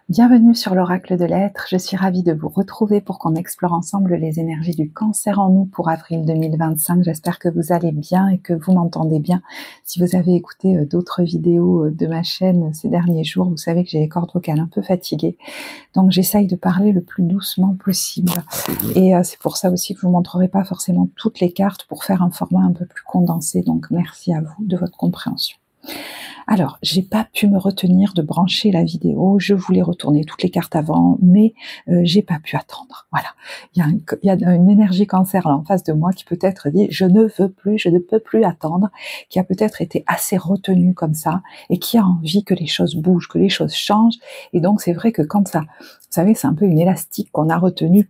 Bienvenue sur l'Oracle de l'Être, je suis ravie de vous retrouver pour qu'on explore ensemble les énergies du Cancer en nous pour avril 2025. J'espère que vous allez bien et que vous m'entendez bien. Si vous avez écouté d'autres vidéos de ma chaîne ces derniers jours, vous savez que j'ai les cordes vocales un peu fatiguées. Donc j'essaye de parler le plus doucement possible. Et c'est pour ça aussi que je ne vous montrerai pas forcément toutes les cartes pour faire un format un peu plus condensé. Donc merci à vous de votre compréhension. Alors, j'ai pas pu me retenir de brancher la vidéo, je voulais retourner toutes les cartes avant, mais j'ai pas pu attendre. Voilà, il y a une énergie Cancer là en face de moi qui peut-être dit je ne veux plus, je ne peux plus attendre, qui a peut-être été assez retenue comme ça et qui a envie que les choses bougent, que les choses changent. Et donc c'est vrai que quand ça, vous savez, c'est un peu une élastique qu'on a retenue,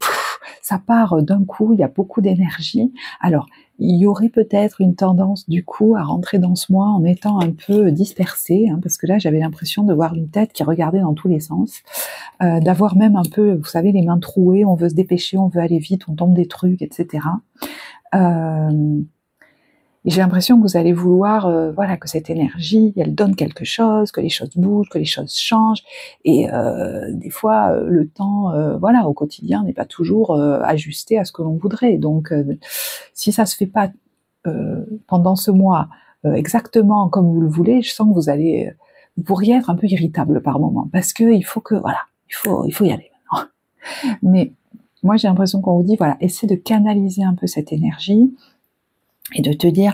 ça part d'un coup, il y a beaucoup d'énergie. Alors, il y aurait peut-être une tendance du coup à rentrer dans ce mois en étant un peu dispersée, hein, parce que là j'avais l'impression de voir une tête qui regardait dans tous les sens, d'avoir même un peu, vous savez, les mains trouées, on veut se dépêcher, on veut aller vite, on tombe des trucs, etc. Et j'ai l'impression que vous allez vouloir, voilà, que cette énergie, elle donne quelque chose, que les choses bougent, que les choses changent. Et des fois, le temps, voilà, au quotidien, n'est pas toujours ajusté à ce que l'on voudrait. Donc, si ça se fait pas pendant ce mois exactement comme vous le voulez, je sens que vous pourriez être un peu irritable par moment, parce que il faut que, voilà, il faut y aller maintenant. Mais moi, j'ai l'impression qu'on vous dit, voilà, essaie de canaliser un peu cette énergie et de te dire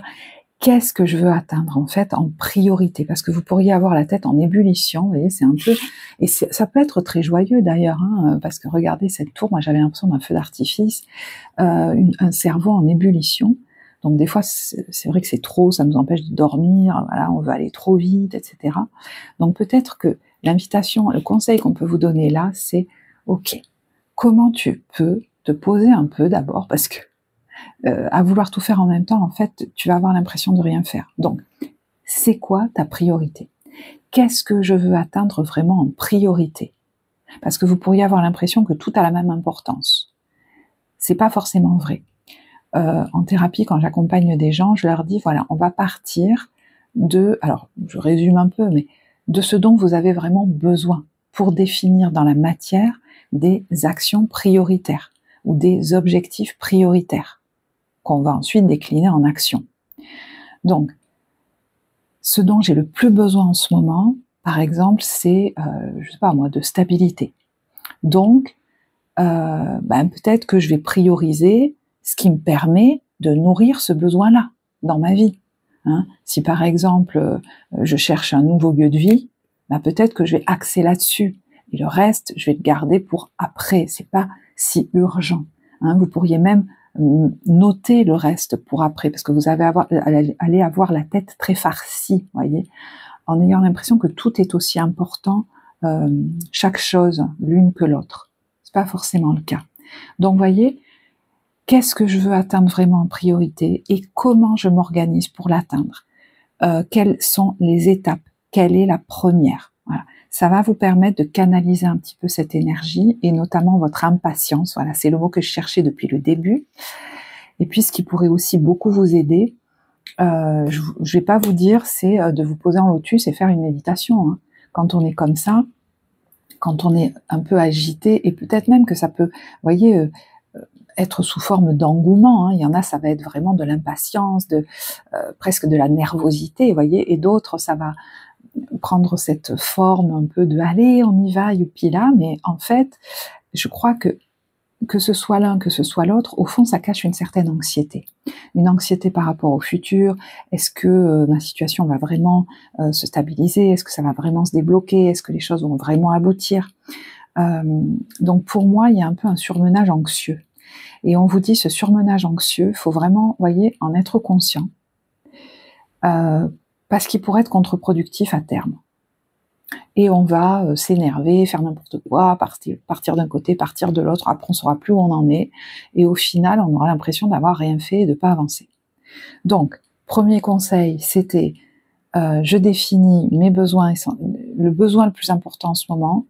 qu'est-ce que je veux atteindre en fait en priorité, parce que vous pourriez avoir la tête en ébullition, vous voyez, c'est un peu, et ça peut être très joyeux d'ailleurs, hein, parce que regardez cette tour, moi j'avais l'impression d'un feu d'artifice, un cerveau en ébullition. Donc des fois c'est vrai que c'est trop, ça nous empêche de dormir, voilà, on veut aller trop vite, etc. Donc peut-être que l'invitation, le conseil qu'on peut vous donner là, c'est ok, comment tu peux te poser un peu d'abord, parce que à vouloir tout faire en même temps, en fait, tu vas avoir l'impression de rien faire. Donc, c'est quoi ta priorité? Qu'est-ce que je veux atteindre vraiment en priorité? Parce que vous pourriez avoir l'impression que tout a la même importance. C'est pas forcément vrai. En thérapie, quand j'accompagne des gens, je leur dis, voilà, on va partir de, alors, je résume un peu, mais de ce dont vous avez vraiment besoin pour définir dans la matière des actions prioritaires ou des objectifs prioritaires qu'on va ensuite décliner en action. Donc, ce dont j'ai le plus besoin en ce moment, par exemple, c'est, je sais pas moi, de stabilité. Donc, peut-être que je vais prioriser ce qui me permet de nourrir ce besoin-là dans ma vie. Hein. Si par exemple, je cherche un nouveau lieu de vie, peut-être que je vais axer là-dessus. Et le reste, je vais le garder pour après. C'est pas si urgent. Hein. Vous pourriez même noter le reste pour après, parce que vous allez avoir la tête très farcie, voyez, en ayant l'impression que tout est aussi important, chaque chose, l'une que l'autre. C'est pas forcément le cas. Donc, voyez, qu'est-ce que je veux atteindre vraiment en priorité et comment je m'organise pour l'atteindre? Quelles sont les étapes? Quelle est la première? Voilà. Ça va vous permettre de canaliser un petit peu cette énergie et notamment votre impatience. Voilà, c'est le mot que je cherchais depuis le début. Et puis, ce qui pourrait aussi beaucoup vous aider, je vais pas vous dire, c'est de vous poser en lotus et faire une méditation. Hein. Quand on est comme ça, quand on est un peu agité, et peut-être même que ça peut, vous voyez, être sous forme d'engouement. Hein. Il y en a, ça va être vraiment de l'impatience, presque de la nervosité, vous voyez, et d'autres, ça va prendre cette forme un peu de allez, on y va, youpi là, mais en fait, je crois que ce soit l'un, que ce soit l'autre, au fond, ça cache une certaine anxiété. Une anxiété par rapport au futur. Est-ce que ma situation va vraiment se stabiliser? Est-ce que ça va vraiment se débloquer? Est-ce que les choses vont vraiment aboutir? Donc pour moi, il y a un peu un surmenage anxieux. Et on vous dit, ce surmenage anxieux, il faut vraiment, voyez, en être conscient. Parce qu'il pourrait être contre-productif à terme. Et on va s'énerver, faire n'importe quoi, partir d'un côté, partir de l'autre, après on ne saura plus où on en est, et au final on aura l'impression d'avoir rien fait et de ne pas avancer. Donc, premier conseil, c'était je définis mes besoins, le besoin le plus important en ce moment,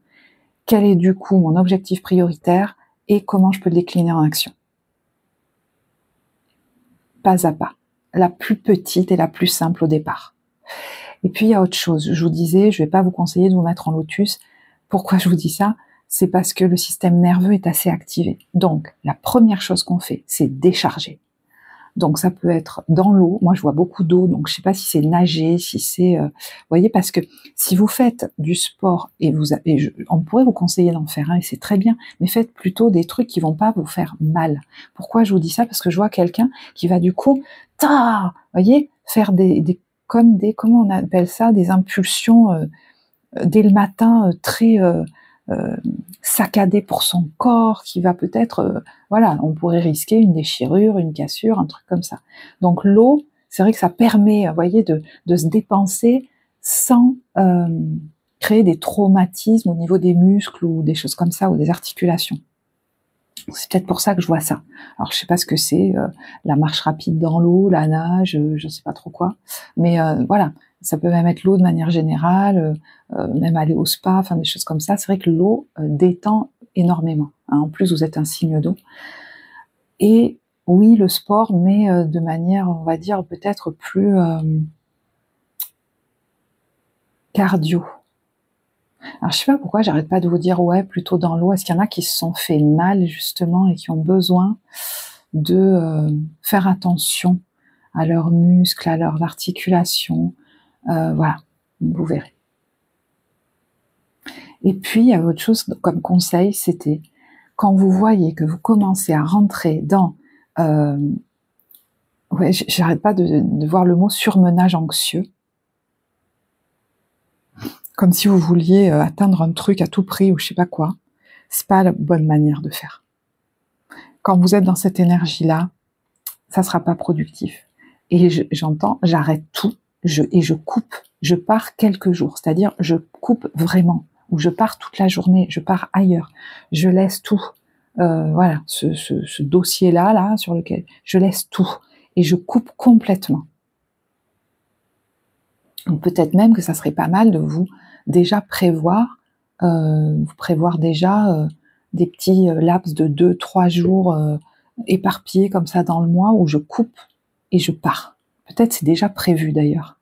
quel est du coup mon objectif prioritaire, et comment je peux le décliner en action. Pas à pas, la plus petite et la plus simple au départ. Et puis il y a autre chose, je vous disais, je ne vais pas vous conseiller de vous mettre en lotus, Pourquoi je vous dis ça? C'est parce que le système nerveux est assez activé. Donc, la première chose qu'on fait, c'est décharger. Donc, ça peut être dans l'eau. Moi, je vois beaucoup d'eau, donc je sais pas si c'est nager, si c'est... vous voyez, parce que si vous faites du sport, on pourrait vous conseiller d'en faire un, et c'est très bien, mais faites plutôt des trucs qui vont pas vous faire mal. Pourquoi je vous dis ça? Parce que je vois quelqu'un qui va du coup, vous voyez, faire comment on appelle ça, des impulsions dès le matin, très saccadé pour son corps, qui va peut-être, voilà, on pourrait risquer une déchirure, une cassure, un truc comme ça. Donc l'eau, c'est vrai que ça permet, vous voyez, de se dépenser sans créer des traumatismes au niveau des muscles ou des choses comme ça, ou des articulations. C'est peut-être pour ça que je vois ça. Alors je sais pas ce que c'est, la marche rapide dans l'eau, la nage, je sais pas trop quoi, mais voilà, ça peut même être l'eau de manière générale, même aller au spa, enfin des choses comme ça. C'est vrai que l'eau détend énormément, hein. En plus, vous êtes un signe d'eau. Et oui, le sport, mais de manière, on va dire, peut-être plus cardio. Alors je sais pas pourquoi j'arrête pas de vous dire ouais, plutôt dans l'eau. Est-ce qu'il y en a qui se sont fait mal justement et qui ont besoin de faire attention à leurs muscles, à leurs articulations, voilà, vous verrez. Et puis il y a autre chose comme conseil, c'était quand vous voyez que vous commencez à rentrer dans, ouais, j'arrête pas de voir le mot surmenage anxieux, comme si vous vouliez atteindre un truc à tout prix ou je sais pas quoi. C'est pas la bonne manière de faire. Quand vous êtes dans cette énergie-là, ça sera pas productif. Et j'entends, j'arrête tout, et je coupe, je pars quelques jours, c'est-à-dire je coupe vraiment, ou je pars toute la journée, je pars ailleurs, je laisse tout, voilà, ce dossier-là, là, sur lequel je laisse tout, et je coupe complètement. Donc peut-être même que ça serait pas mal de vous déjà prévoir, déjà des petits laps de 2-3 jours éparpillés comme ça dans le mois où je coupe et je pars. Peut-être c'est déjà prévu d'ailleurs.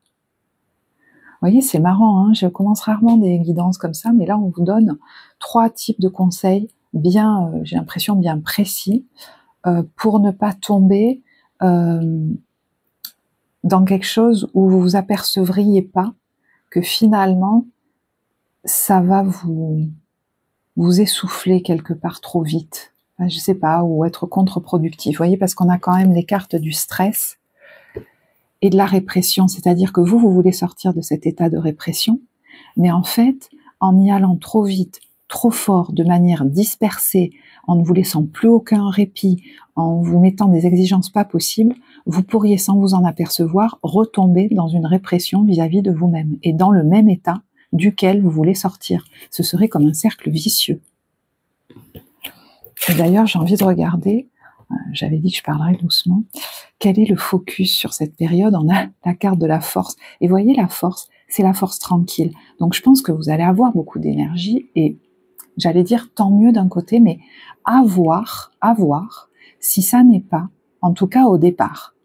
Vous voyez, c'est marrant, hein, je commence rarement des guidances comme ça, mais là on vous donne 3 types de conseils bien, j'ai l'impression bien précis, pour ne pas tomber dans quelque chose où vous vous apercevriez pas que finalement ça va vous essouffler quelque part trop vite. Enfin, je sais pas, ou être contre-productif. Vous voyez, parce qu'on a quand même les cartes du stress et de la répression. C'est-à-dire que vous voulez sortir de cet état de répression, mais en fait, en y allant trop vite, trop fort, de manière dispersée, en ne vous laissant plus aucun répit, en vous mettant des exigences pas possibles, vous pourriez, sans vous en apercevoir, retomber dans une répression vis-à-vis de vous-même, et dans le même état duquel vous voulez sortir. Ce serait comme un cercle vicieux. Et d'ailleurs, j'ai envie de regarder, j'avais dit que je parlerais doucement, quel est le focus sur cette période. On a la carte de la force. Et voyez, la force, c'est la force tranquille. Donc je pense que vous allez avoir beaucoup d'énergie, et j'allais dire tant mieux d'un côté, mais à voir si ça n'est pas, en tout cas au départ,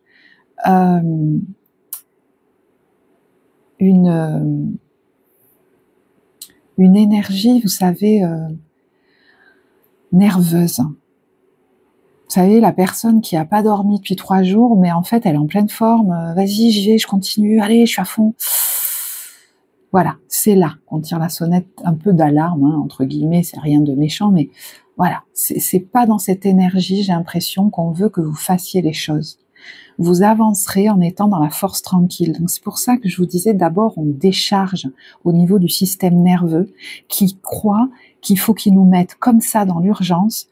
une énergie, vous savez, nerveuse. Vous savez, la personne qui a pas dormi depuis 3 jours, mais en fait, elle est en pleine forme. Vas-y, j'y vais, je continue. Allez, je suis à fond. Voilà, c'est là qu'on tire la sonnette un peu d'alarme, hein, entre guillemets. C'est rien de méchant, mais voilà, c'est pas dans cette énergie, j'ai l'impression, qu'on veut que vous fassiez les choses. Vous avancerez en étant dans la force tranquille. Donc c'est pour ça que je vous disais, d'abord on décharge au niveau du système nerveux qui croit qu'il faut qu'il nous mette comme ça dans l'urgence,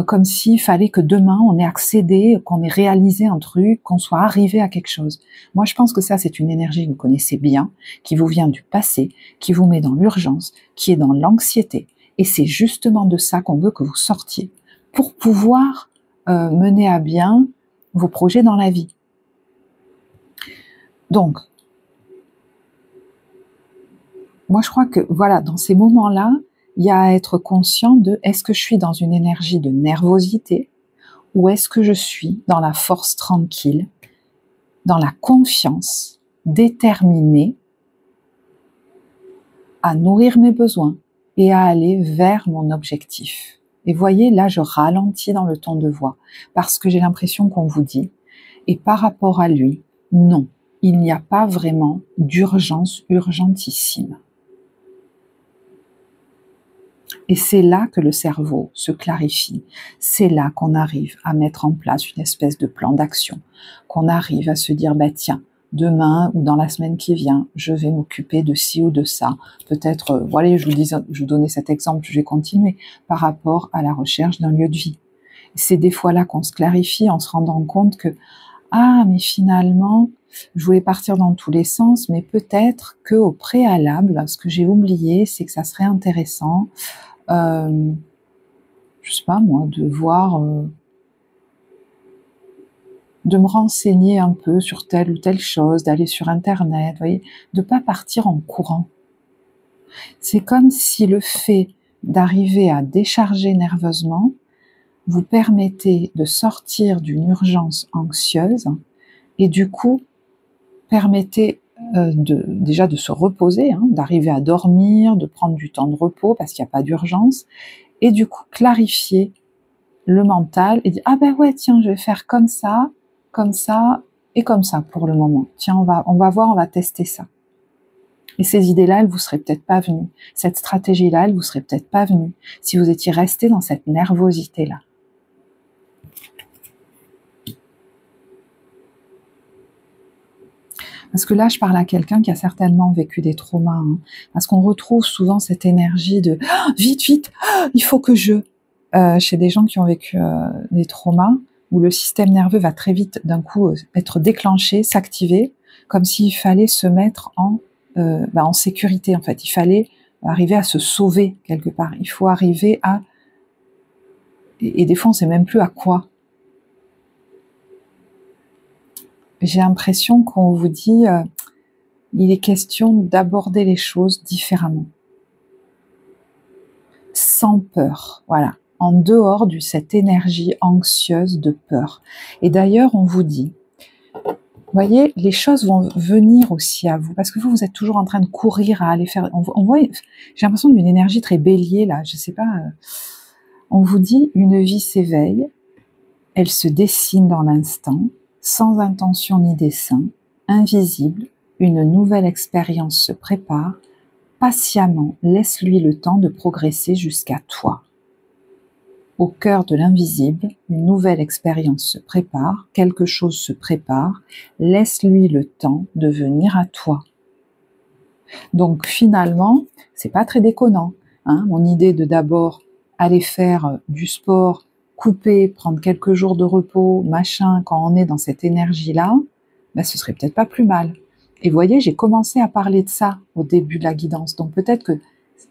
comme s'il fallait que demain on ait accédé, qu'on ait réalisé un truc, qu'on soit arrivé à quelque chose. Moi je pense que ça c'est une énergie que vous connaissez bien, qui vous vient du passé, qui vous met dans l'urgence, qui est dans l'anxiété. Et c'est justement de ça qu'on veut que vous sortiez, pour pouvoir mener à bien vos projets dans la vie. Donc, moi je crois que voilà, dans ces moments-là, il y a à être conscient de est-ce que je suis dans une énergie de nervosité ou est-ce que je suis dans la force tranquille, dans la confiance, déterminée à nourrir mes besoins, et à aller vers mon objectif. Et voyez, là, je ralentis dans le ton de voix, parce que j'ai l'impression qu'on vous dit, et par rapport à lui, non, il n'y a pas vraiment d'urgence urgentissime. Et c'est là que le cerveau se clarifie, c'est là qu'on arrive à mettre en place une espèce de plan d'action, qu'on arrive à se dire, bah tiens, demain ou dans la semaine qui vient, je vais m'occuper de ci ou de ça. Peut-être, voilà, je vous donnais cet exemple, je vais continuer, par rapport à la recherche d'un lieu de vie. C'est des fois là qu'on se clarifie en se rendant compte que, ah, mais finalement, je voulais partir dans tous les sens, mais peut-être qu'au préalable, ce que j'ai oublié, c'est que ça serait intéressant, je sais pas moi, de voir, de me renseigner un peu sur telle ou telle chose, d'aller sur Internet, vous voyez, de pas partir en courant. C'est comme si le fait d'arriver à décharger nerveusement vous permettait de sortir d'une urgence anxieuse et du coup permettait déjà de se reposer, hein, d'arriver à dormir, de prendre du temps de repos parce qu'il n'y a pas d'urgence, et du coup clarifier le mental et dire ah ben ouais tiens je vais faire comme ça et comme ça pour le moment. Tiens on va voir, on va tester ça. Et ces idées-là, elles vous seraient peut-être pas venues. Cette stratégie-là, elle vous serait peut-être pas venue si vous étiez resté dans cette nervosité-là. Parce que là, je parle à quelqu'un qui a certainement vécu des traumas, hein, parce qu'on retrouve souvent cette énergie de vite, vite, il faut que je... chez des gens qui ont vécu des traumas, où le système nerveux va très vite d'un coup être déclenché, s'activer, comme s'il fallait se mettre en sécurité en fait. Il fallait arriver à se sauver quelque part. Il faut arriver à... Et des fois, on ne sait même plus à quoi. J'ai l'impression qu'on vous dit il est question d'aborder les choses différemment. Sans peur, voilà. En dehors de cette énergie anxieuse de peur. Et d'ailleurs, on vous dit, voyez, les choses vont venir aussi à vous, parce que vous êtes toujours en train de courir à aller faire... On voit, j'ai l'impression d'une énergie très bélier, là, je sais pas. On vous dit, une vie s'éveille, elle se dessine dans l'instant, sans intention ni dessein, invisible, une nouvelle expérience se prépare, patiemment, laisse-lui le temps de progresser jusqu'à toi. Au cœur de l'invisible, une nouvelle expérience se prépare, quelque chose se prépare, laisse-lui le temps de venir à toi. Donc finalement, c'est pas très déconnant, hein, mon idée de d'abord aller faire du sport, couper, prendre quelques jours de repos, machin, quand on est dans cette énergie-là, ben ce serait peut-être pas plus mal. Et vous voyez, j'ai commencé à parler de ça au début de la guidance, donc peut-être que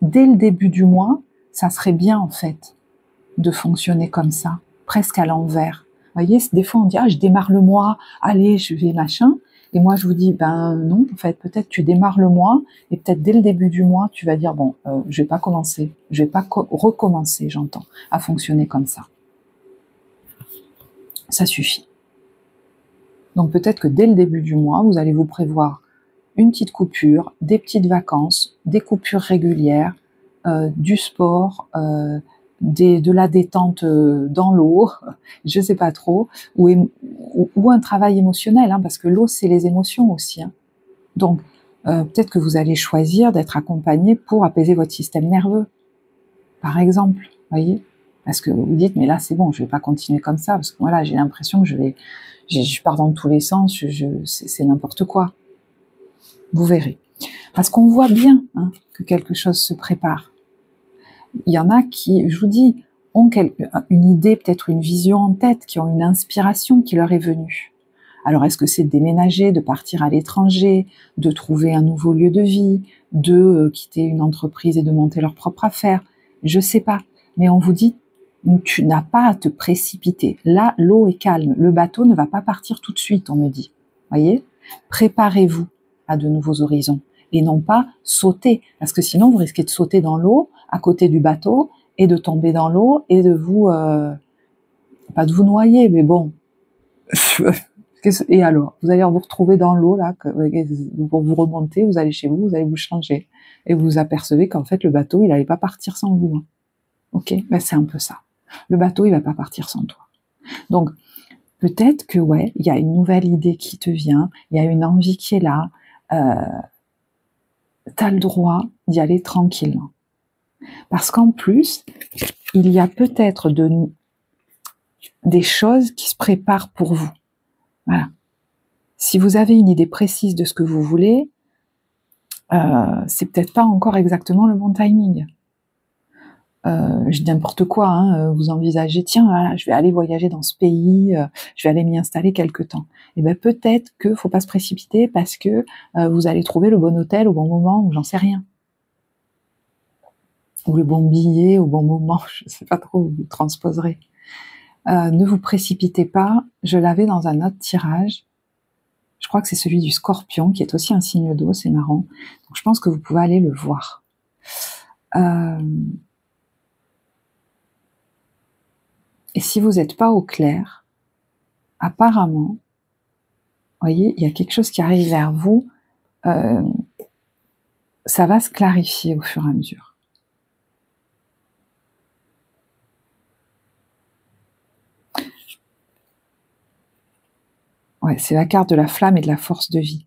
dès le début du mois, ça serait bien en fait de fonctionner comme ça, presque à l'envers. Vous voyez, des fois on dit « Ah, je démarre le mois, allez, je vais machin », et moi je vous dis « Ben non, en fait, peut-être tu démarres le mois, et peut-être dès le début du mois, tu vas dire « Bon, je vais pas commencer, je vais pas recommencer, j'entends, à fonctionner comme ça. » Ça suffit. Donc peut-être que dès le début du mois, vous allez vous prévoir une petite coupure, des petites vacances, des coupures régulières, du sport, de la détente dans l'eau, je sais pas trop, ou un travail émotionnel, hein, parce que l'eau c'est les émotions aussi. Hein. Donc peut-être que vous allez choisir d'être accompagné pour apaiser votre système nerveux, par exemple, voyez. Parce que vous dites, mais là c'est bon, je vais pas continuer comme ça, parce que voilà, j'ai l'impression que je pars dans tous les sens, c'est n'importe quoi. Vous verrez. Parce qu'on voit bien hein, que quelque chose se prépare. Il y en a qui, je vous dis, ont une idée, peut-être une vision en tête, qui ont une inspiration qui leur est venue. Alors est-ce que c'est de déménager, de partir à l'étranger, de trouver un nouveau lieu de vie, de quitter une entreprise et de monter leur propre affaire? Je sais pas. Mais on vous dit, tu n'as pas à te précipiter. Là, l'eau est calme. Le bateau ne va pas partir tout de suite, on me dit. Voyez? Préparez-vous à de nouveaux horizons. Et non pas sauter. Parce que sinon, vous risquez de sauter dans l'eau, à côté du bateau, et de tomber dans l'eau, et de vous... pas de vous noyer, mais bon... Et alors, vous allez vous retrouver dans l'eau, là, pour vous remonter, vous allez chez vous, vous allez vous changer. Et vous vous apercevez qu'en fait, le bateau, il n'allait pas partir sans vous. Hein. Ok? Ben, c'est un peu ça. Le bateau, il va pas partir sans toi. Donc, peut-être que, ouais, il y a une nouvelle idée qui te vient, il y a une envie qui est là, t'as le droit d'y aller tranquillement. Parce qu'en plus, il y a peut-être des choses qui se préparent pour vous. Voilà. Si vous avez une idée précise de ce que vous voulez, c'est peut-être pas encore exactement le bon timing. Je dis n'importe quoi, hein, vous envisagez, tiens, voilà, je vais aller voyager dans ce pays, je vais aller m'y installer quelque temps. Et ben peut-être que faut pas se précipiter parce que vous allez trouver le bon hôtel au bon moment, ou j'en sais rien. Ou le bon billet au bon moment, je sais pas trop où vous transposerez. Ne vous précipitez pas, je l'avais dans un autre tirage, je crois que c'est celui du Scorpion, qui est aussi un signe d'eau, c'est marrant, donc je pense que vous pouvez aller le voir. Et si vous n'êtes pas au clair, apparemment, vous voyez, il y a quelque chose qui arrive vers vous, ça va se clarifier au fur et à mesure. Ouais, c'est la carte de la flamme et de la force de vie.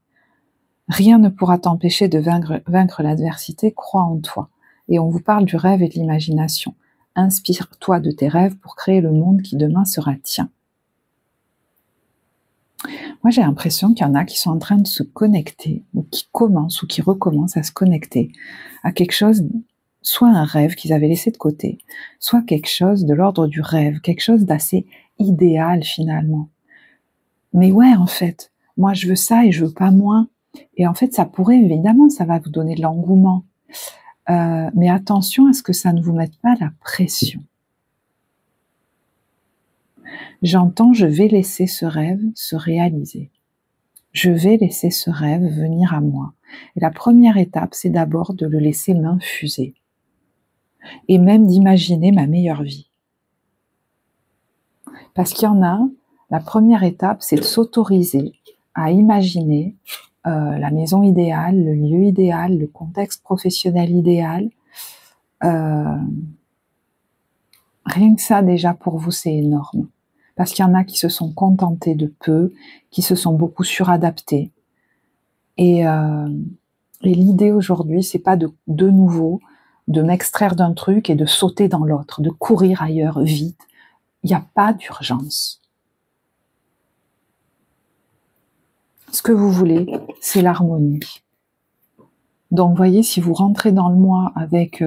Rien ne pourra t'empêcher de vaincre l'adversité, crois en toi. Et on vous parle du rêve et de l'imagination. Inspire-toi de tes rêves pour créer le monde qui demain sera tien. Moi, j'ai l'impression qu'il y en a qui sont en train de se connecter, ou qui commencent, ou qui recommencent à se connecter à quelque chose, soit un rêve qu'ils avaient laissé de côté, soit quelque chose de l'ordre du rêve, quelque chose d'assez idéal finalement. Mais ouais, en fait, moi je veux ça et je veux pas moins. Et en fait, ça pourrait, évidemment, ça va vous donner de l'engouement. Mais attention à ce que ça ne vous mette pas la pression. J'entends, je vais laisser ce rêve se réaliser. Je vais laisser ce rêve venir à moi. Et la première étape, c'est d'abord de le laisser m'infuser. Et même d'imaginer ma meilleure vie. Parce qu'il y en a, la première étape, c'est de s'autoriser à imaginer la maison idéale, le lieu idéal, le contexte professionnel idéal. Rien que ça, déjà, pour vous, c'est énorme. Parce qu'il y en a qui se sont contentés de peu, qui se sont beaucoup suradaptés. Et l'idée aujourd'hui, c'est pas de nouveau, de m'extraire d'un truc et de sauter dans l'autre, de courir ailleurs vite. Il n'y a pas d'urgence. Ce que vous voulez, c'est l'harmonie. Donc, vous voyez, si vous rentrez dans le mois avec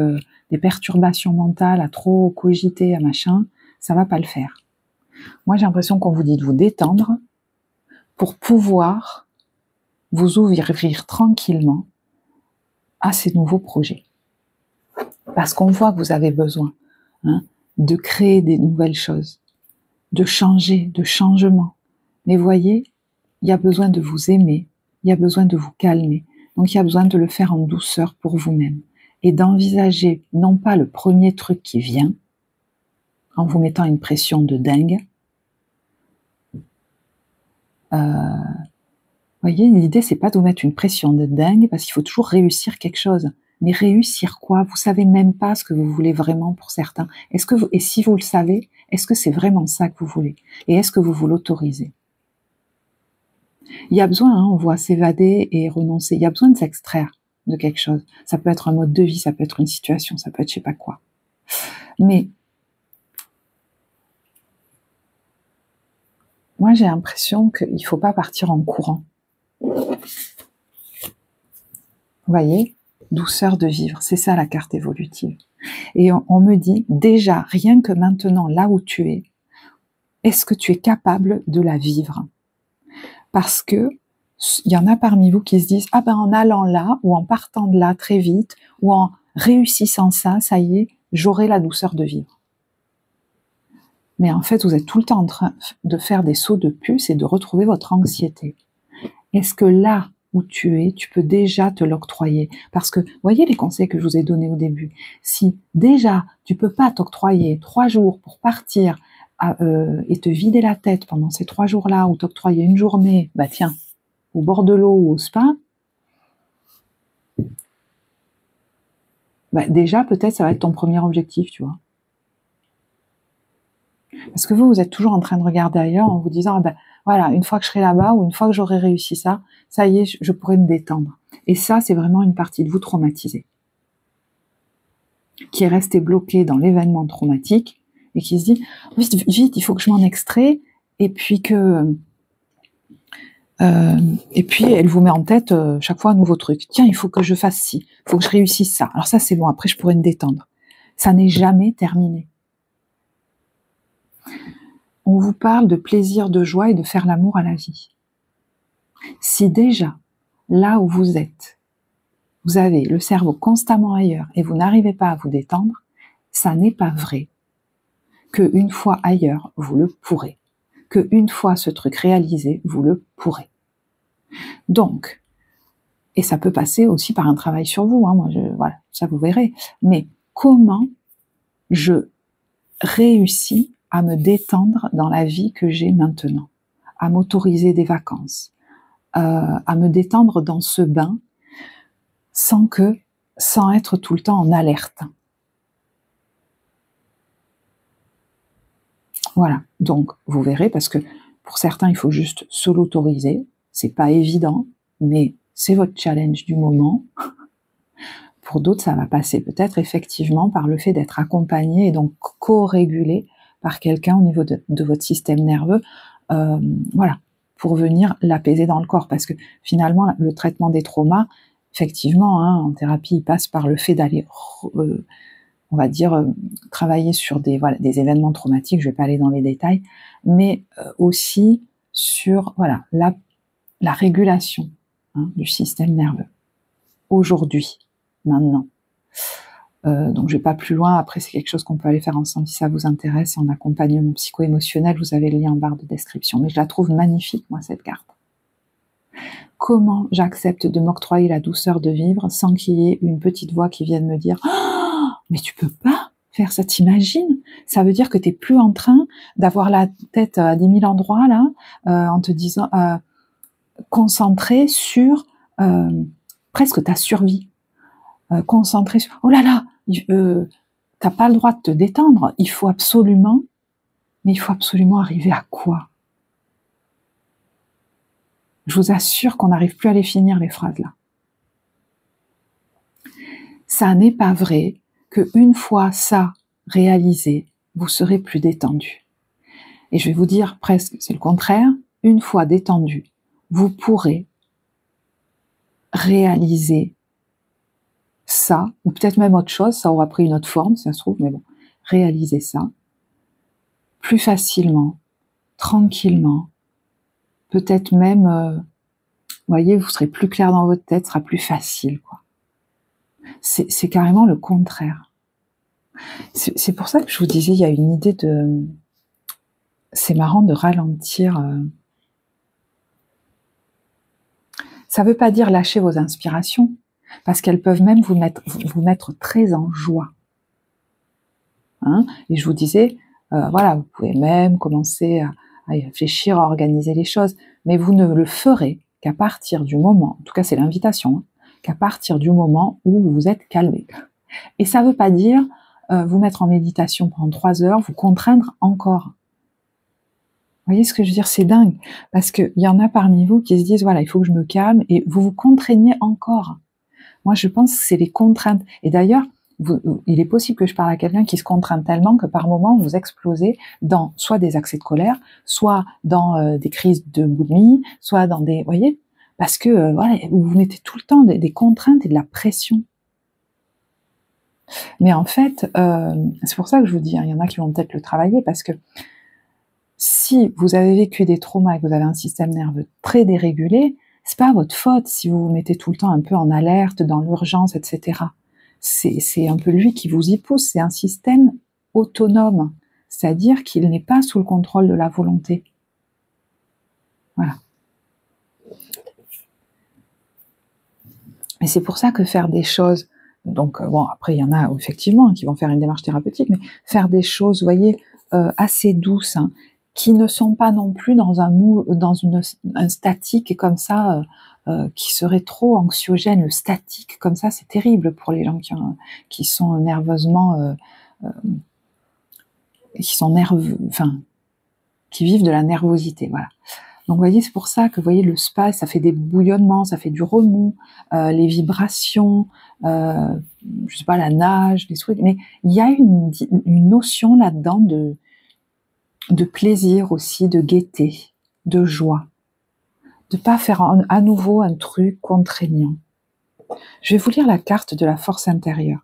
des perturbations mentales, à trop cogiter, à machin, ça va pas le faire. Moi, j'ai l'impression qu'on vous dit de vous détendre pour pouvoir vous ouvrir tranquillement à ces nouveaux projets. Parce qu'on voit que vous avez besoin de créer des nouvelles choses, de changer, de changement. Mais voyez, il y a besoin de vous aimer, il y a besoin de vous calmer. Donc, il y a besoin de le faire en douceur pour vous-même et d'envisager non pas le premier truc qui vient, en vous mettant une pression de dingue. Voyez, l'idée, c'est pas de vous mettre une pression de dingue parce qu'il faut toujours réussir quelque chose. Mais réussir quoi? Vous savez même pas ce que vous voulez vraiment pour certains. Et si vous le savez, est-ce que c'est vraiment ça que vous voulez? Et est-ce que vous l'autorisez? Il y a besoin, on voit s'évader et renoncer. Il y a besoin de s'extraire de quelque chose. Ça peut être un mode de vie, ça peut être une situation, ça peut être je sais pas quoi. Mais moi, j'ai l'impression qu'il ne faut pas partir en courant. Vous voyez, douceur de vivre, c'est ça la carte évolutive. Et on me dit, déjà, rien que maintenant, là où tu es, est-ce que tu es capable de la vivre? Parce que il y en a parmi vous qui se disent, ah ben en allant là, ou en partant de là très vite, ou en réussissant ça, ça y est, j'aurai la douceur de vivre. Mais en fait, vous êtes tout le temps en train de faire des sauts de puce et de retrouver votre anxiété. Est-ce que là où tu es, tu peux déjà te l'octroyer? Parce que, voyez les conseils que je vous ai donnés au début. Si déjà, tu peux pas t'octroyer 3 jours pour partir et te vider la tête pendant ces 3 jours-là, ou t'octroyer une journée, bah tiens, au bord de l'eau ou au spa, bah déjà, peut-être, ça va être ton premier objectif, tu vois. Parce que vous êtes toujours en train de regarder ailleurs en vous disant, ah ben, voilà, une fois que je serai là-bas ou une fois que j'aurai réussi ça, ça y est, je pourrai me détendre. Et ça, c'est vraiment une partie de vous traumatisée, qui est restée bloquée dans l'événement traumatique et qui se dit, vite, vite, il faut que je m'en extrais, et puis elle vous met en tête chaque fois un nouveau truc. Tiens, il faut que je fasse ci, il faut que je réussisse ça. Alors ça, c'est bon, après, je pourrai me détendre. Ça n'est jamais terminé. On vous parle de plaisir, de joie et de faire l'amour à la vie. Si déjà, là où vous êtes, vous avez le cerveau constamment ailleurs et vous n'arrivez pas à vous détendre, ça n'est pas vrai que une fois ailleurs, vous le pourrez. Que une fois ce truc réalisé, vous le pourrez. Donc, et ça peut passer aussi par un travail sur vous, hein, voilà, ça vous verrez. Mais comment je réussis à me détendre dans la vie que j'ai maintenant, à m'autoriser des vacances, à me détendre dans ce bain sans être tout le temps en alerte. Voilà, donc vous verrez, parce que pour certains, il faut juste se l'autoriser, c'est pas évident, mais c'est votre challenge du moment. Pour d'autres, ça va passer peut-être effectivement par le fait d'être accompagné et donc co-régulé par quelqu'un au niveau de votre système nerveux, voilà, pour venir l'apaiser dans le corps, parce que finalement, le traitement des traumas, effectivement, hein, en thérapie, il passe par le fait d'aller, on va dire, travailler sur des événements traumatiques, je ne vais pas aller dans les détails, mais aussi sur la régulation, hein, du système nerveux, aujourd'hui, maintenant. Donc je ne vais pas plus loin, après c'est quelque chose qu'on peut aller faire ensemble si ça vous intéresse, en accompagnement psycho-émotionnel, vous avez le lien en barre de description, mais je la trouve magnifique, moi, cette carte. Comment j'accepte de m'octroyer la douceur de vivre sans qu'il y ait une petite voix qui vienne me dire oh, mais tu peux pas faire ça, t'imagines? Ça veut dire que t'es plus en train d'avoir la tête à 10 000 endroits là, en te disant concentré sur presque ta survie, concentré sur oh là là, t'as pas le droit de te détendre, il faut absolument arriver à quoi? Je vous assure qu'on n'arrive plus à les finir, les phrases là. Ça n'est pas vrai qu'une fois ça réalisé, vous serez plus détendu. Et je vais vous dire presque, c'est le contraire, une fois détendu, vous pourrez réaliser ça, ou peut-être même autre chose, ça aura pris une autre forme, si ça se trouve, mais bon, réaliser ça plus facilement, tranquillement, peut-être même, vous voyez, vous serez plus clair dans votre tête, ce sera plus facile, quoi. C'est carrément le contraire. C'est pour ça que je vous disais, il y a une idée de... C'est marrant de ralentir. Ça ne veut pas dire lâcher vos inspirations, parce qu'elles peuvent même vous mettre très en joie. Hein, et je vous disais, voilà, vous pouvez même commencer à y réfléchir, à organiser les choses, mais vous ne le ferez qu'à partir du moment, en tout cas c'est l'invitation, hein, qu'à partir du moment où vous vous êtes calmé. Et ça ne veut pas dire vous mettre en méditation pendant 3 heures, vous contraindre encore. Vous voyez ce que je veux dire? C'est dingue, parce qu'il y en a parmi vous qui se disent, voilà, il faut que je me calme, et vous vous contraignez encore. Moi, je pense que c'est les contraintes. Et d'ailleurs, il est possible que je parle à quelqu'un qui se contraint tellement que par moment, vous explosez dans soit des accès de colère, soit dans des crises de boulimie, soit dans des... Vous voyez? Parce que, voilà, vous mettez tout le temps des contraintes et de la pression. Mais en fait, c'est pour ça que je vous dis, hein, il y en a qui vont peut-être le travailler, parce que si vous avez vécu des traumas et que vous avez un système nerveux très dérégulé, c'est pas votre faute si vous vous mettez tout le temps un peu en alerte, dans l'urgence, etc. C'est un peu lui qui vous y pousse. C'est un système autonome, c'est-à-dire qu'il n'est pas sous le contrôle de la volonté. Voilà. Et c'est pour ça que faire des choses, donc bon, après il y en a effectivement qui vont faire une démarche thérapeutique, mais faire des choses, vous voyez, assez douces, hein, qui ne sont pas non plus dans un statique comme ça, qui serait trop anxiogène. Le statique comme ça, c'est terrible pour les gens qui sont nerveusement, qui sont nerveux, enfin, qui vivent de la nervosité, voilà. Donc, vous voyez, c'est pour ça que, vous voyez, le spa, ça fait des bouillonnements, ça fait du remous, les vibrations, je sais pas, la nage, les trucs, mais il y a une notion là-dedans de plaisir aussi, de gaieté, de joie, de pas faire à nouveau un truc contraignant. Je vais vous lire la carte de la force intérieure.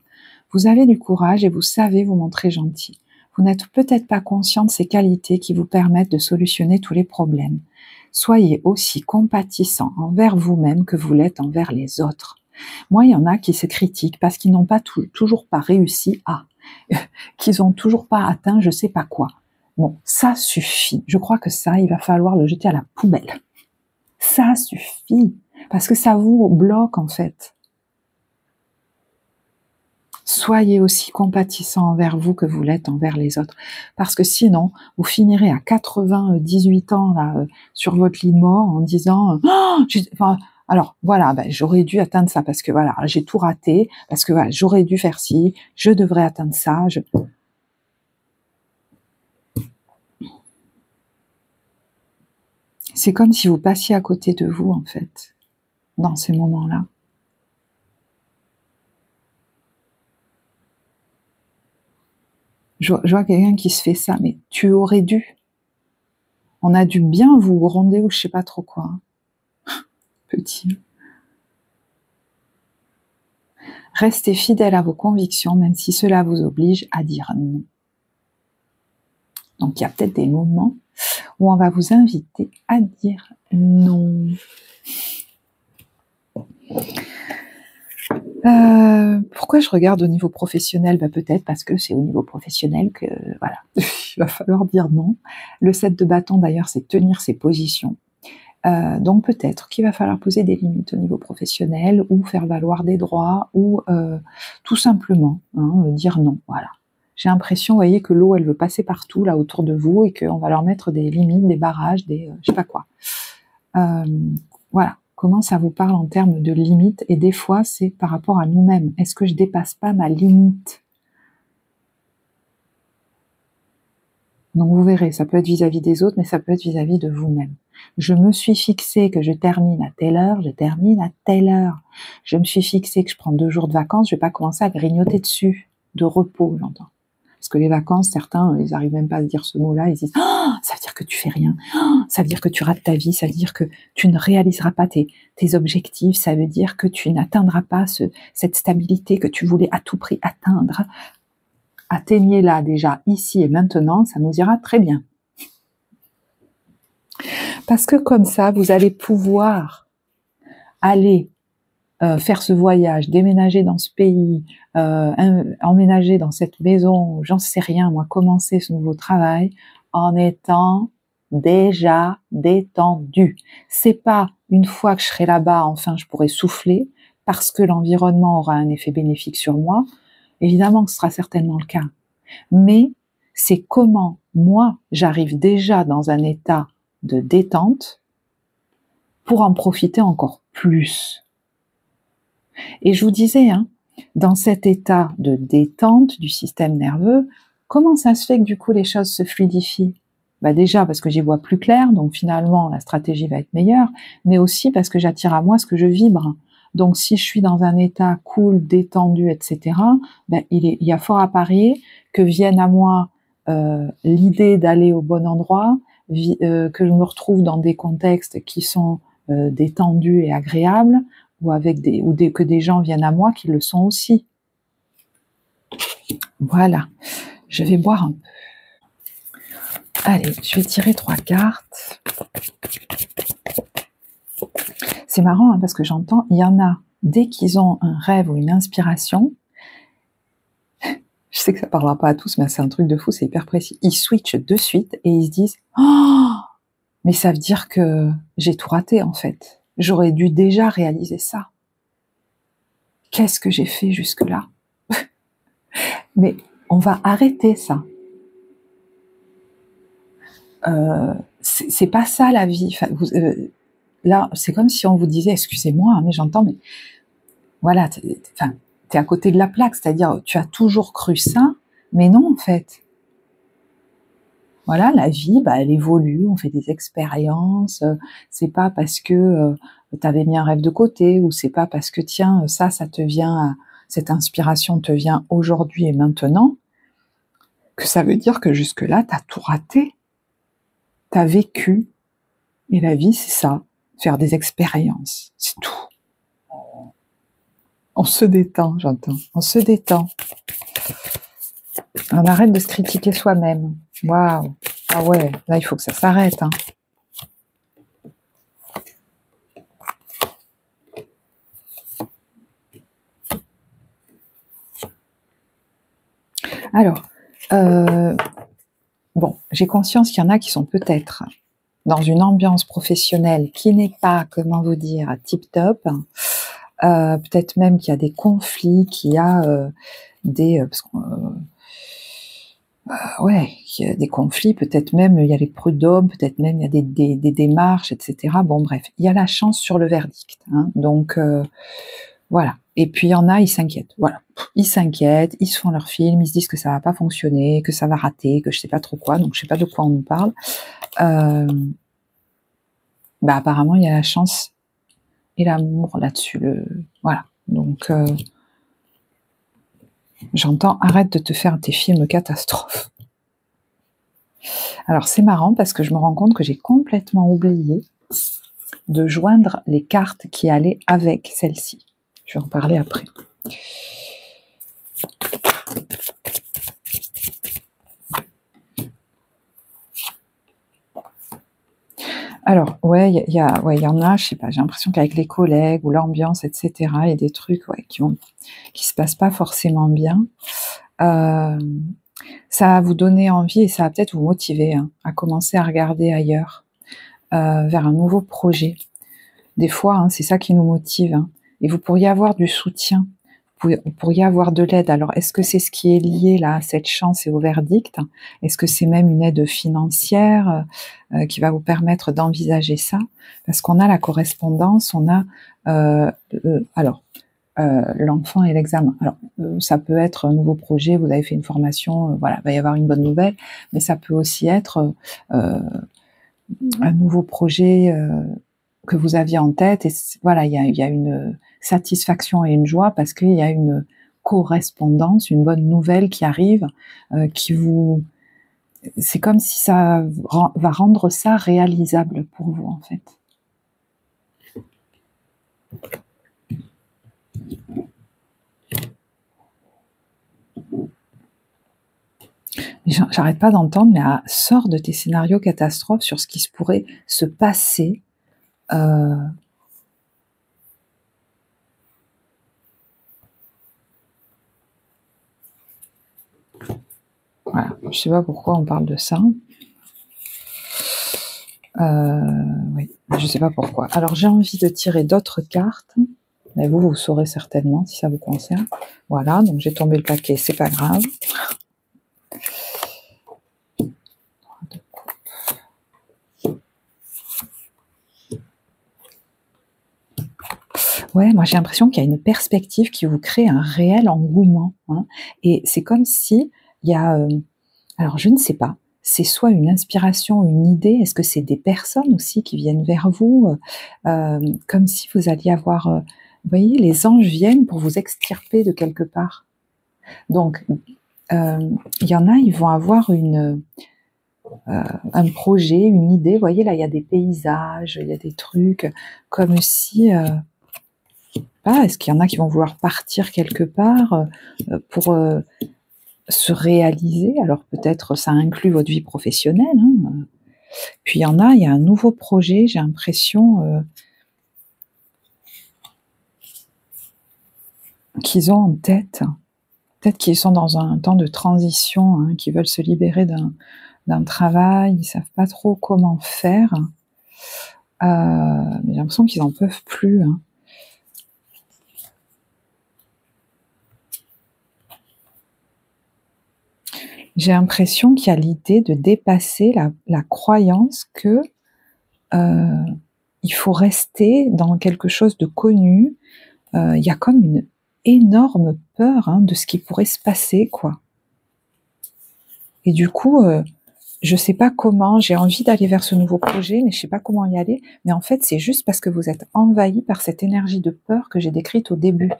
Vous avez du courage et vous savez vous montrer gentil. Vous n'êtes peut-être pas conscient de ces qualités qui vous permettent de solutionner tous les problèmes. Soyez aussi compatissant envers vous-même que vous l'êtes envers les autres. Moi, il y en a qui se critiquent parce qu'ils n'ont pas toujours pas réussi à, qu'ils n'ont toujours pas atteint je sais pas quoi. Bon, ça suffit. Je crois que ça, il va falloir le jeter à la poubelle. Ça suffit, parce que ça vous bloque en fait. Soyez aussi compatissant envers vous que vous l'êtes envers les autres. Parce que sinon, vous finirez à 98 ans là, sur votre lit de mort en disant alors voilà, j'aurais dû atteindre ça parce que voilà, j'ai tout raté, parce que voilà, j'aurais dû faire ci, je devrais atteindre ça. C'est comme si vous passiez à côté de vous en fait, dans ces moments-là. Je vois quelqu'un qui se fait ça, mais tu aurais dû. On a dû bien vous gronder ou je sais pas trop quoi. Petit. Restez fidèle à vos convictions, même si cela vous oblige à dire non. Donc, il y a peut-être des moments où on va vous inviter à dire non. Pourquoi je regarde au niveau professionnel? Peut-être parce que c'est au niveau professionnel que, voilà, il va falloir dire non. Le 7 de bâton, d'ailleurs, c'est tenir ses positions. Donc peut-être qu'il va falloir poser des limites au niveau professionnel ou faire valoir des droits ou tout simplement dire non. Voilà. J'ai l'impression, vous voyez, que l'eau, elle veut passer partout là autour de vous et qu'on va leur mettre des limites, des barrages, des je sais pas quoi. Voilà. Comment ça vous parle en termes de limites? Et des fois, c'est par rapport à nous-mêmes. Est-ce que je dépasse pas ma limite? Donc vous verrez, ça peut être vis-à-vis des autres, mais ça peut être vis-à-vis de vous-même. Je me suis fixé que je termine à telle heure, je termine à telle heure. Je me suis fixé que je prends 2 jours de vacances, je vais pas commencer à grignoter dessus, de repos, j'entends. Parce que les vacances, certains, ils arrivent même pas à se dire ce mot-là, ils disent « Ah, ça veut dire que tu fais rien, ça veut dire que tu rates ta vie, ça veut dire que tu ne réaliseras pas tes objectifs, ça veut dire que tu n'atteindras pas cette stabilité que tu voulais à tout prix atteindre. » Atteignez-la déjà ici et maintenant, ça nous ira très bien. Parce que comme ça, vous allez pouvoir aller faire ce voyage, déménager dans ce pays, emménager dans cette maison, j'en sais rien, moi, commencer ce nouveau travail en étant déjà détendu. C'est pas une fois que je serai là-bas, enfin, je pourrai souffler parce que l'environnement aura un effet bénéfique sur moi. Évidemment que ce sera certainement le cas. Mais c'est comment moi, j'arrive déjà dans un état de détente pour en profiter encore plus. Et je vous disais, dans cet état de détente du système nerveux, comment ça se fait que du coup les choses se fluidifient? Déjà parce que j'y vois plus clair, donc finalement la stratégie va être meilleure, mais aussi parce que j'attire à moi ce que je vibre. Donc si je suis dans un état cool, détendu, etc., il y a fort à parier que vienne à moi l'idée d'aller au bon endroit, que je me retrouve dans des contextes qui sont détendus et agréables, ou que des gens viennent à moi qui le sont aussi. Voilà, je vais boire un peu. Allez, je vais tirer 3 cartes. C'est marrant parce que j'entends, il y en a, dès qu'ils ont un rêve ou une inspiration, je sais que ça parlera pas à tous, mais c'est un truc de fou, c'est hyper précis. Ils switchent de suite et ils se disent « Oh, mais ça veut dire que j'ai tout raté en fait. J'aurais dû déjà réaliser ça. Qu'est-ce que j'ai fait jusque-là ?» Mais on va arrêter ça. c'est pas ça la vie. Enfin, là, c'est comme si on vous disait, excusez-moi, hein, mais j'entends, mais voilà, t'es à côté de la plaque, c'est-à-dire tu as toujours cru ça, mais non en fait. Voilà, la vie, bah, elle évolue, on fait des expériences. C'est pas parce que tu avais mis un rêve de côté, ou c'est pas parce que tiens, ça te vient, cette inspiration te vient aujourd'hui et maintenant, que ça veut dire que jusque-là, t'as tout raté, t'as vécu. Et la vie, c'est ça, faire des expériences, c'est tout. On se détend, j'entends. On se détend. On arrête de se critiquer soi-même. Waouh. Ah ouais, là, il faut que ça s'arrête. Hein. Alors, bon, j'ai conscience qu'il y en a qui sont peut-être dans une ambiance professionnelle qui n'est pas, comment vous dire, tip-top. Peut-être même qu'il y a des conflits, qu'il y a ouais, il y a des conflits, peut-être même il y a les prud'hommes, peut-être même il y a des démarches, etc. Bon, bref, il y a la chance sur le verdict. Hein, donc, voilà. Et puis il y en a, ils s'inquiètent. Voilà, ils s'inquiètent, ils se font leur film, ils se disent que ça va pas fonctionner, que ça va rater, que je sais pas trop quoi. Donc je sais pas de quoi on nous parle. Bah apparemment il y a la chance et l'amour là-dessus. Voilà. Donc j'entends, arrête de te faire tes films catastrophes. Alors c'est marrant parce que je me rends compte que j'ai complètement oublié de joindre les cartes qui allaient avec celle-ci. Je vais en parler après. Alors, ouais, il y en a, je sais pas, j'ai l'impression qu'avec les collègues ou l'ambiance, etc., il y a des trucs qui se passent pas forcément bien. Ça va vous donner envie et ça va peut-être vous motiver à commencer à regarder ailleurs, vers un nouveau projet. Des fois, c'est ça qui nous motive. Et vous pourriez avoir du soutien, vous pourriez avoir de l'aide. Alors, est-ce que c'est ce qui est lié là à cette chance et au verdict? Est-ce que c'est même une aide financière qui va vous permettre d'envisager ça? Parce qu'on a la correspondance, on a l'enfant et l'examen. Alors, ça peut être un nouveau projet, vous avez fait une formation, voilà, il va y avoir une bonne nouvelle, mais ça peut aussi être un nouveau projet que vous aviez en tête, et voilà, il y a une satisfaction et une joie parce qu'il y a une correspondance, une bonne nouvelle qui arrive, c'est comme si ça va rendre ça réalisable pour vous en fait. J'arrête pas d'entendre, mais sors de tes scénarios catastrophes sur ce qui se pourrait se passer. Voilà, je sais pas pourquoi on parle de ça. Oui, je sais pas pourquoi. Alors j'ai envie de tirer d'autres cartes, mais vous saurez certainement si ça vous concerne. Voilà, donc j'ai tombé le paquet, c'est pas grave. Ouais, moi j'ai l'impression qu'il y a une perspective qui vous crée un réel engouement. Et c'est comme si il y a, alors je ne sais pas, c'est soit une inspiration, une idée, est-ce que c'est des personnes aussi qui viennent vers vous, comme si vous alliez avoir, vous voyez, les anges viennent pour vous extirper de quelque part. Donc, il y en a, ils vont avoir un projet, une idée, vous voyez, là il y a des paysages, il y a des trucs, comme si... est-ce qu'il y en a qui vont vouloir partir quelque part pour se réaliser? Alors peut-être ça inclut votre vie professionnelle. Puis il y a un nouveau projet, j'ai l'impression qu'ils ont en tête. Peut-être qu'ils sont dans un temps de transition, qu'ils veulent se libérer d'un travail, ils savent pas trop comment faire. Mais j'ai l'impression qu'ils en peuvent plus. J'ai l'impression qu'il y a l'idée de dépasser la croyance que il faut rester dans quelque chose de connu. Il y a comme une énorme peur de ce qui pourrait se passer, quoi. Et du coup, je sais pas comment, j'ai envie d'aller vers ce nouveau projet, mais je sais pas comment y aller. Mais en fait, c'est juste parce que vous êtes envahi par cette énergie de peur que j'ai décrite au début.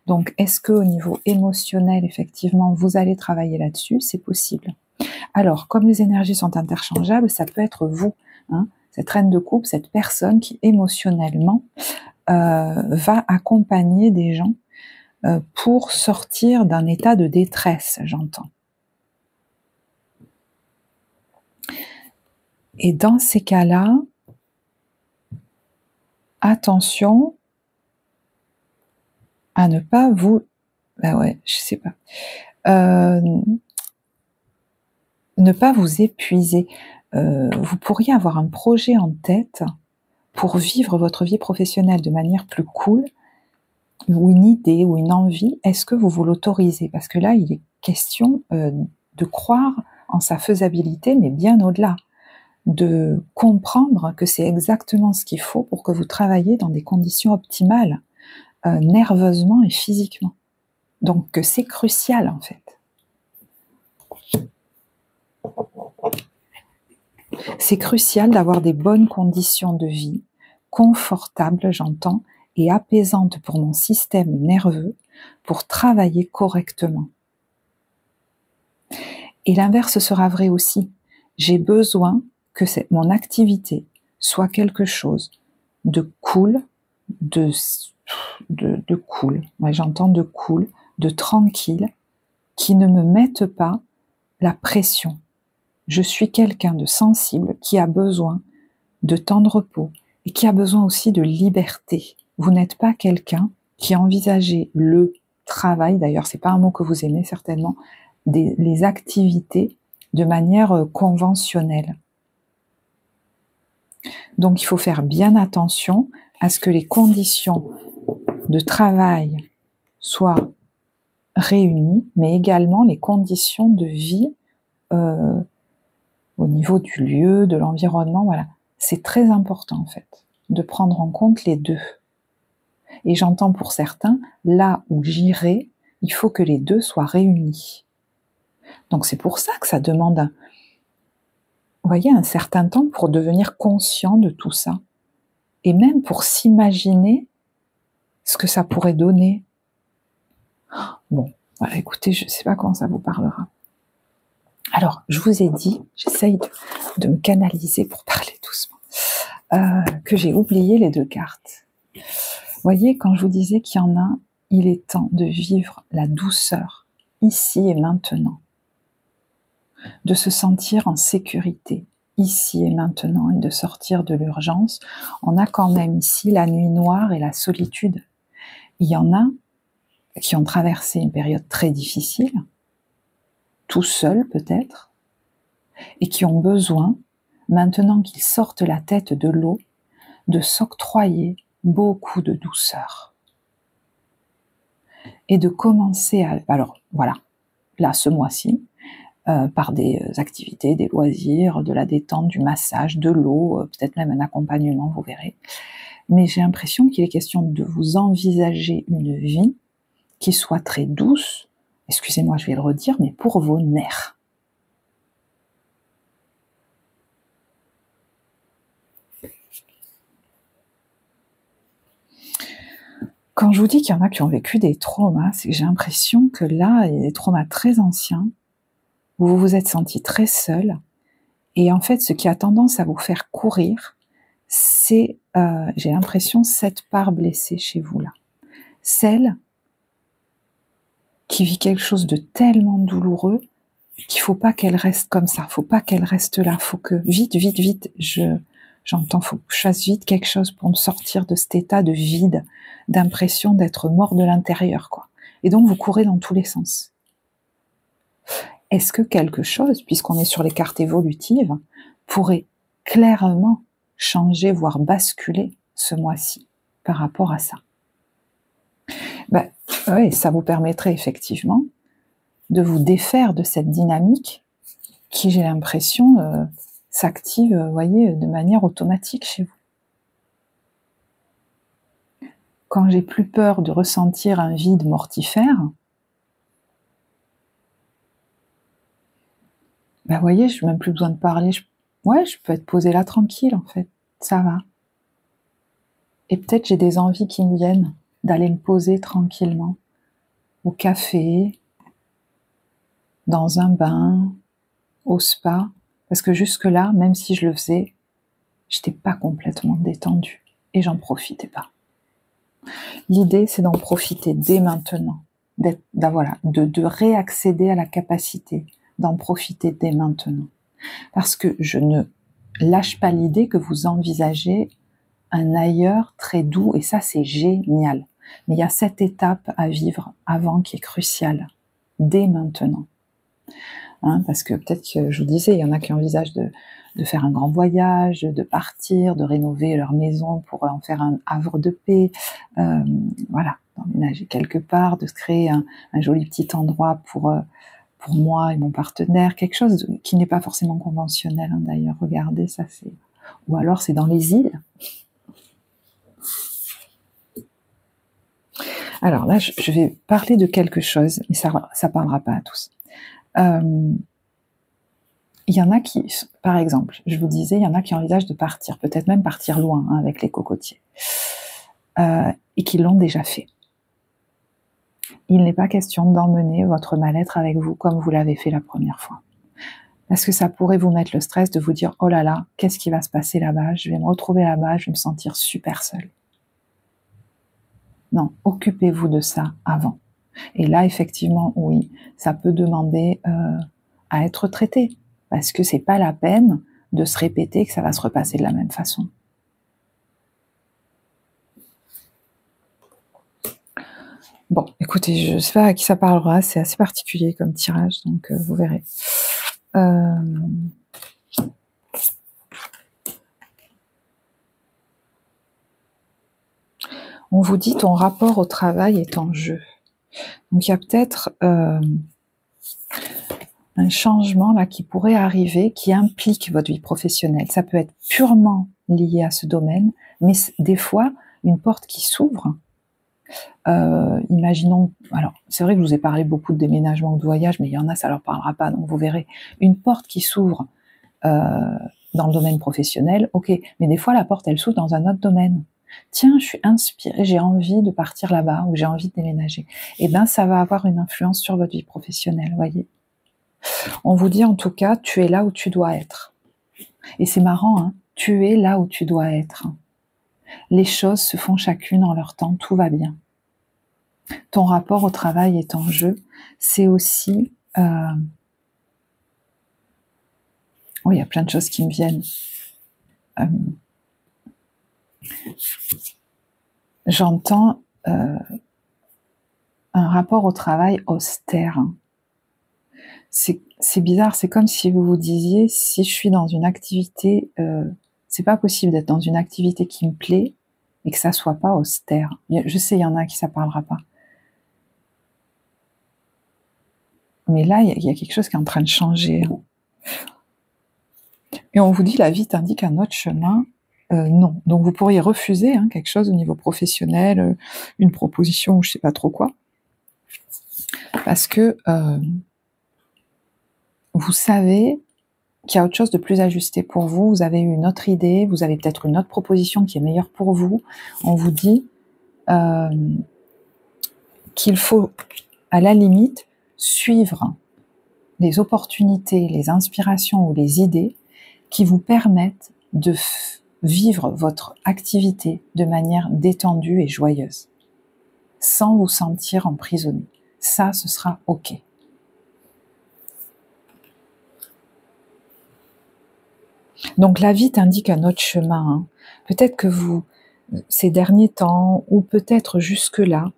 Donc, est-ce que au niveau émotionnel, effectivement, vous allez travailler là-dessus? C'est possible. Alors, comme les énergies sont interchangeables, ça peut être vous, cette reine de coupe, cette personne qui émotionnellement va accompagner des gens pour sortir d'un état de détresse, j'entends. Et dans ces cas-là, attention à ne pas vous... Ben ouais, je sais pas. Ne pas vous épuiser. Vous pourriez avoir un projet en tête pour vivre votre vie professionnelle de manière plus cool, ou une idée, ou une envie. Est-ce que vous vous l'autorisez? Parce que là, il est question de croire en sa faisabilité, mais bien au-delà. De comprendre que c'est exactement ce qu'il faut pour que vous travailliez dans des conditions optimales, nerveusement et physiquement. Donc que c'est crucial en fait. C'est crucial d'avoir des bonnes conditions de vie, confortables j'entends, et apaisantes pour mon système nerveux, pour travailler correctement. Et l'inverse sera vrai aussi. J'ai besoin que mon activité soit quelque chose de cool, de cool, ouais, j'entends de cool, de tranquille, qui ne me mette pas la pression. Je suis quelqu'un de sensible qui a besoin de temps de repos et qui a besoin aussi de liberté. Vous n'êtes pas quelqu'un qui envisageait le travail, d'ailleurs c'est pas un mot que vous aimez certainement, les activités de manière conventionnelle. Donc il faut faire bien attention à ce que les conditions de travail soient réunies, mais également les conditions de vie au niveau du lieu, de l'environnement, voilà. C'est très important en fait, de prendre en compte les deux. Et j'entends pour certains, là où j'irai, il faut que les deux soient réunis. Donc c'est pour ça que ça demande vous voyez, un certain temps pour devenir conscient de tout ça. Et même pour s'imaginer ce que ça pourrait donner. Bon, voilà, écoutez, je ne sais pas comment ça vous parlera. Alors, je vous ai dit, j'essaye de me canaliser pour parler doucement, que j'ai oublié les deux cartes. Vous voyez, quand je vous disais qu'il y en a, il est temps de vivre la douceur, ici et maintenant. De se sentir en sécurité, ici et maintenant, et de sortir de l'urgence. On a quand même ici la nuit noire et la solitude. Il y en a qui ont traversé une période très difficile, tout seuls peut-être, et qui ont besoin, maintenant qu'ils sortent la tête de l'eau, de s'octroyer beaucoup de douceur. Et de commencer à... Alors voilà, là ce mois-ci, par des activités, des loisirs, de la détente, du massage, de l'eau, peut-être même un accompagnement, vous verrez. Mais j'ai l'impression qu'il est question de vous envisager une vie qui soit très douce, excusez-moi, je vais le redire, mais pour vos nerfs. Quand je vous dis qu'il y en a qui ont vécu des traumas, c'est que j'ai l'impression que là, il y a des traumas très anciens, où vous vous êtes senti très seul, et en fait, ce qui a tendance à vous faire courir, c'est, j'ai l'impression, cette part blessée chez vous là. Celle qui vit quelque chose de tellement douloureux qu'il faut pas qu'elle reste comme ça, faut pas qu'elle reste là, faut que vite, j'entends, faut que je fasse vite quelque chose pour me sortir de cet état de vide, d'impression d'être mort de l'intérieur, quoi. Et donc vous courez dans tous les sens. Est-ce que quelque chose, puisqu'on est sur les cartes évolutives, pourrait clairement changer, voire basculer ce mois-ci par rapport à ça? Oui, ça vous permettrait effectivement de vous défaire de cette dynamique qui, j'ai l'impression, s'active, vous voyez, de manière automatique chez vous. Quand j'ai plus peur de ressentir un vide mortifère, ben, vous voyez, je n'ai même plus besoin de parler. Ouais, je peux être posée là tranquille, en fait. Ça va. Et peut-être j'ai des envies qui me viennent d'aller me poser tranquillement au café, dans un bain, au spa, parce que jusque-là, même si je le faisais, j'étais pas complètement détendue et j'en profitais pas. L'idée, c'est d'en profiter dès maintenant, de réaccéder à la capacité d'en profiter dès maintenant. Parce que je ne lâche pas l'idée que vous envisagez un ailleurs très doux, et ça, c'est génial. Mais il y a cette étape à vivre avant qui est cruciale, dès maintenant. Parce que peut-être que je vous disais, il y en a qui envisagent de faire un grand voyage, de partir, de rénover leur maison pour en faire un havre de paix, voilà, d'emménager quelque part, de se créer un joli petit endroit pour moi et mon partenaire, quelque chose qui n'est pas forcément conventionnel, d'ailleurs. Regardez, ça c'est... Ou alors c'est dans les îles. Alors là, je vais parler de quelque chose, mais ça parlera pas à tous. Il y en a qui, par exemple, je vous disais, il y en a qui envisagent de partir, peut-être même partir loin avec les cocotiers, et qui l'ont déjà fait. Il n'est pas question d'emmener votre mal-être avec vous comme vous l'avez fait la première fois. Parce que ça pourrait vous mettre le stress de vous dire « Oh là là, qu'est-ce qui va se passer là-bas? Je vais me retrouver là-bas, je vais me sentir super seule. » Non, occupez-vous de ça avant. Et là, effectivement, oui, ça peut demander à être traité. Parce que c'est pas la peine de se répéter que ça va se repasser de la même façon. Bon, écoutez, je sais pas à qui ça parlera, c'est assez particulier comme tirage, donc vous verrez. On vous dit ton rapport au travail est en jeu. Donc il y a peut-être un changement là qui pourrait arriver, qui implique votre vie professionnelle. Ça peut être purement lié à ce domaine, mais des fois, une porte qui s'ouvre. Imaginons, alors c'est vrai que je vous ai parlé beaucoup de déménagement ou de voyage, mais il y en a, ça leur parlera pas, donc vous verrez. Une porte qui s'ouvre dans le domaine professionnel, ok, mais des fois la porte elle s'ouvre dans un autre domaine. Tiens, je suis inspirée, j'ai envie de partir là-bas, ou j'ai envie de déménager. Eh bien, ça va avoir une influence sur votre vie professionnelle, voyez. On vous dit en tout cas, tu es là où tu dois être. Et c'est marrant, tu es là où tu dois être. Les choses se font chacune en leur temps, tout va bien. Ton rapport au travail est en jeu. C'est aussi... Oh, il y a plein de choses qui me viennent. J'entends un rapport au travail austère. C'est bizarre, c'est comme si vous vous disiez, si je suis dans une activité, c'est pas possible d'être dans une activité qui me plaît et que ça soit pas austère. Je sais, il y en a à qui ça parlera pas. Mais là, il y a quelque chose qui est en train de changer. Et on vous dit, la vie t'indique un autre chemin. Non. Donc vous pourriez refuser quelque chose au niveau professionnel, une proposition ou je sais pas trop quoi. Parce que vous savez qu'il y a autre chose de plus ajusté pour vous, vous avez une autre idée, vous avez peut-être une autre proposition qui est meilleure pour vous. On vous dit qu'il faut, à la limite, suivre les opportunités, les inspirations ou les idées qui vous permettent de vivre votre activité de manière détendue et joyeuse, sans vous sentir emprisonné. Ça, ce sera OK. Donc la vie t'indique un autre chemin. Peut-être que vous, ces derniers temps, ou peut-être jusque-là,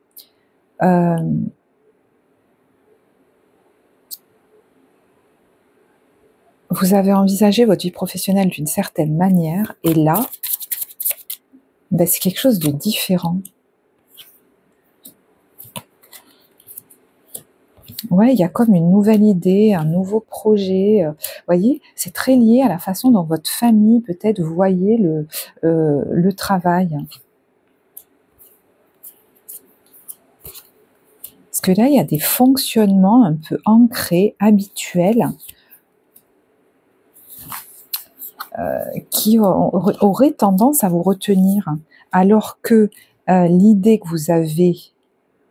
vous avez envisagé votre vie professionnelle d'une certaine manière, et là, c'est quelque chose de différent. Ouais, il y a comme une nouvelle idée, un nouveau projet. Voyez, c'est très lié à la façon dont votre famille, peut-être, vous voyez le travail. Parce que là, il y a des fonctionnements un peu ancrés, habituels, qui auraient tendance à vous retenir. Alors que l'idée que vous avez,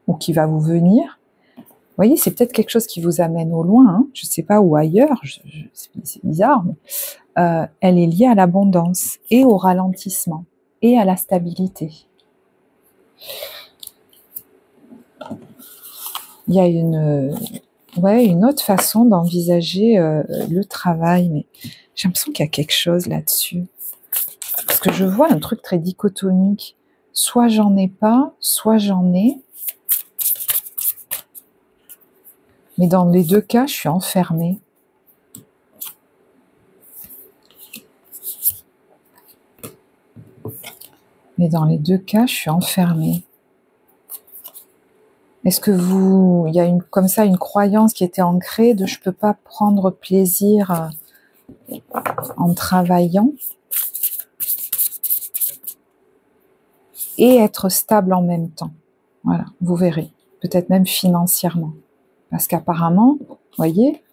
ou qui va vous venir, vous voyez, c'est peut-être quelque chose qui vous amène au loin, hein, je ne sais pas, ou ailleurs, c'est bizarre, mais elle est liée à l'abondance, et au ralentissement, et à la stabilité. Il y a une autre façon d'envisager le travail, mais j'ai l'impression qu'il y a quelque chose là-dessus. Parce que je vois un truc très dichotomique. Soit j'en ai pas, soit j'en ai. Mais dans les deux cas, je suis enfermée. Mais dans les deux cas, je suis enfermée. Est-ce que il y a comme ça une croyance qui était ancrée de je peux pas prendre plaisir en travaillant et être stable en même temps. Voilà, vous verrez. Peut-être même financièrement. Parce qu'apparemment, vous voyez,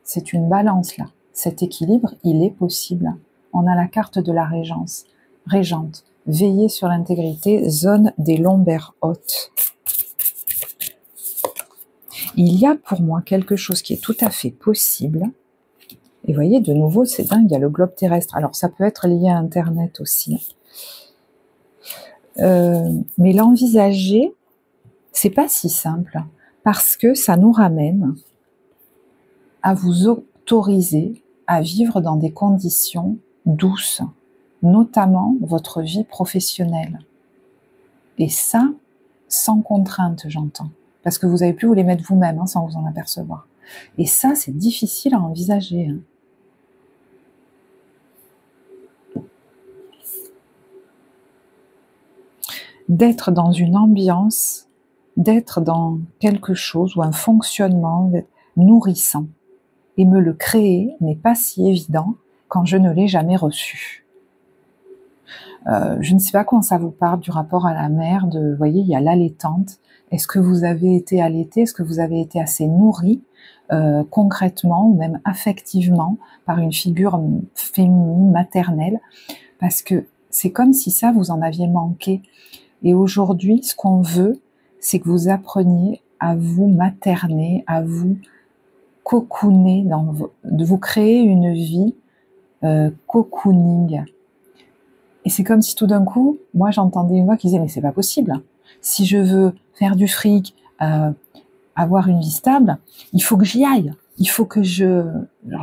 c'est une balance là. Cet équilibre, il est possible. On a la carte de la régente. Veiller sur l'intégrité, zone des lombaires hautes. Il y a pour moi quelque chose qui est tout à fait possible. Et vous voyez, de nouveau, c'est dingue, il y a le globe terrestre. Alors, ça peut être lié à Internet aussi. Mais l'envisager, c'est pas si simple, parce que ça nous ramène à vous autoriser à vivre dans des conditions douces, notamment votre vie professionnelle. Et ça, sans contrainte, j'entends. Parce que vous avez pu vous les mettre vous-même, hein, sans vous en apercevoir. Et ça, c'est difficile à envisager. Hein. D'être dans une ambiance, d'être dans quelque chose ou un fonctionnement nourrissant. Et me le créer n'est pas si évident quand je ne l'ai jamais reçu. Je ne sais pas comment ça vous parle du rapport à la mère, vous voyez, il y a l'allaitante. Est-ce que vous avez été allaité? Est-ce que vous avez été assez nourri concrètement ou même affectivement par une figure féminine, maternelle? Parce que c'est comme si ça, vous en aviez manqué. Et aujourd'hui, ce qu'on veut, c'est que vous appreniez à vous materner, à vous cocooner, de vous créer une vie cocooning. Et c'est comme si tout d'un coup, moi j'entendais une voix qui disait mais c'est pas possible. Si je veux faire du fric, avoir une vie stable, il faut que j'y aille. Il faut que je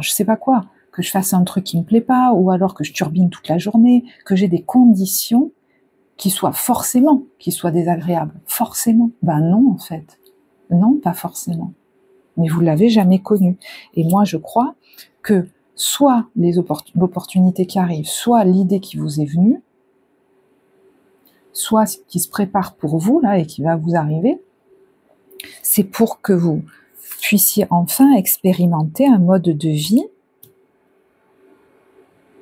sais pas quoi, que je fasse un truc qui me plaît pas, ou alors que je turbine toute la journée, que j'ai des conditions qui soient désagréables. Forcément. Ben non en fait. Non, pas forcément. Mais vous l'avez jamais connu. Et moi je crois que soit l'opportunité qui arrive, soit l'idée qui vous est venue, soit ce qui se prépare pour vous, là, et qui va vous arriver, c'est pour que vous puissiez enfin expérimenter un mode de vie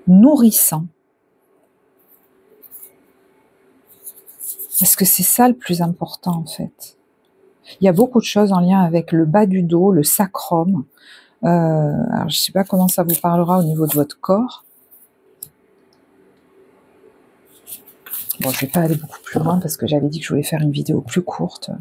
nourrissant. Parce que c'est ça le plus important, en fait. Il y a beaucoup de choses en lien avec le bas du dos, le sacrum. Alors, je ne sais pas comment ça vous parlera au niveau de votre corps. Bon, je ne vais pas aller beaucoup plus loin parce que j'avais dit que je voulais faire une vidéo plus courte.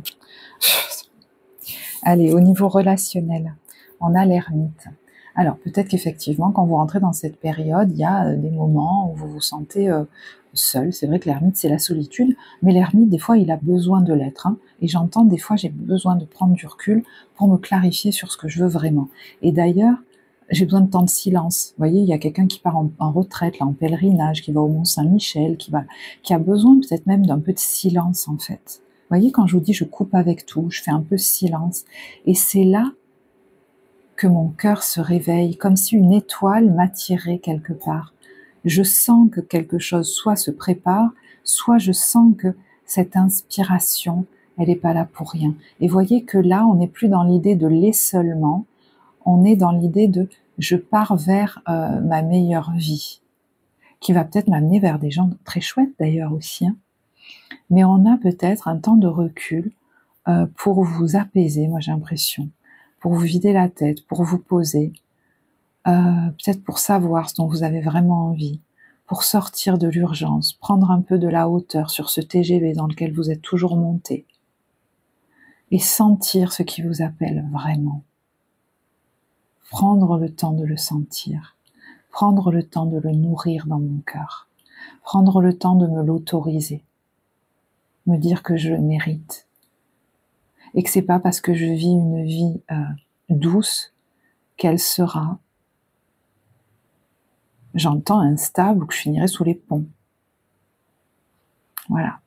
Allez, au niveau relationnel, on a l'ermite. Alors, peut-être qu'effectivement, quand vous rentrez dans cette période, il y a des moments où vous vous sentez seul. C'est vrai que l'ermite, c'est la solitude, mais l'ermite, des fois, il a besoin de l'être. Hein. Et j'entends, des fois, j'ai besoin de prendre du recul pour me clarifier sur ce que je veux vraiment. Et d'ailleurs, j'ai besoin de temps de silence. Vous voyez, il y a quelqu'un qui part en retraite, là, en pèlerinage, qui va au Mont-Saint-Michel, qui a besoin peut-être même d'un peu de silence, en fait. Vous voyez, quand je vous dis je coupe avec tout, je fais un peu silence. Et c'est là que mon cœur se réveille, comme si une étoile m'attirait quelque part. Je sens que quelque chose soit se prépare, soit je sens que cette inspiration, elle n'est pas là pour rien. Et voyez que là, on n'est plus dans l'idée de l'esseulement, on est dans l'idée de je pars vers ma meilleure vie, qui va peut-être m'amener vers des gens très chouettes d'ailleurs aussi. Hein. Mais on a peut-être un temps de recul pour vous apaiser, moi j'ai l'impression, pour vous vider la tête, pour vous poser, peut-être pour savoir ce dont vous avez vraiment envie, pour sortir de l'urgence, prendre un peu de la hauteur sur ce TGV dans lequel vous êtes toujours monté, et sentir ce qui vous appelle vraiment. Prendre le temps de le sentir, prendre le temps de le nourrir dans mon cœur, prendre le temps de me l'autoriser, me dire que je le mérite, et que c'est pas parce que je vis une vie douce qu'elle sera, j'entends, instable, ou que je finirai sous les ponts. Voilà.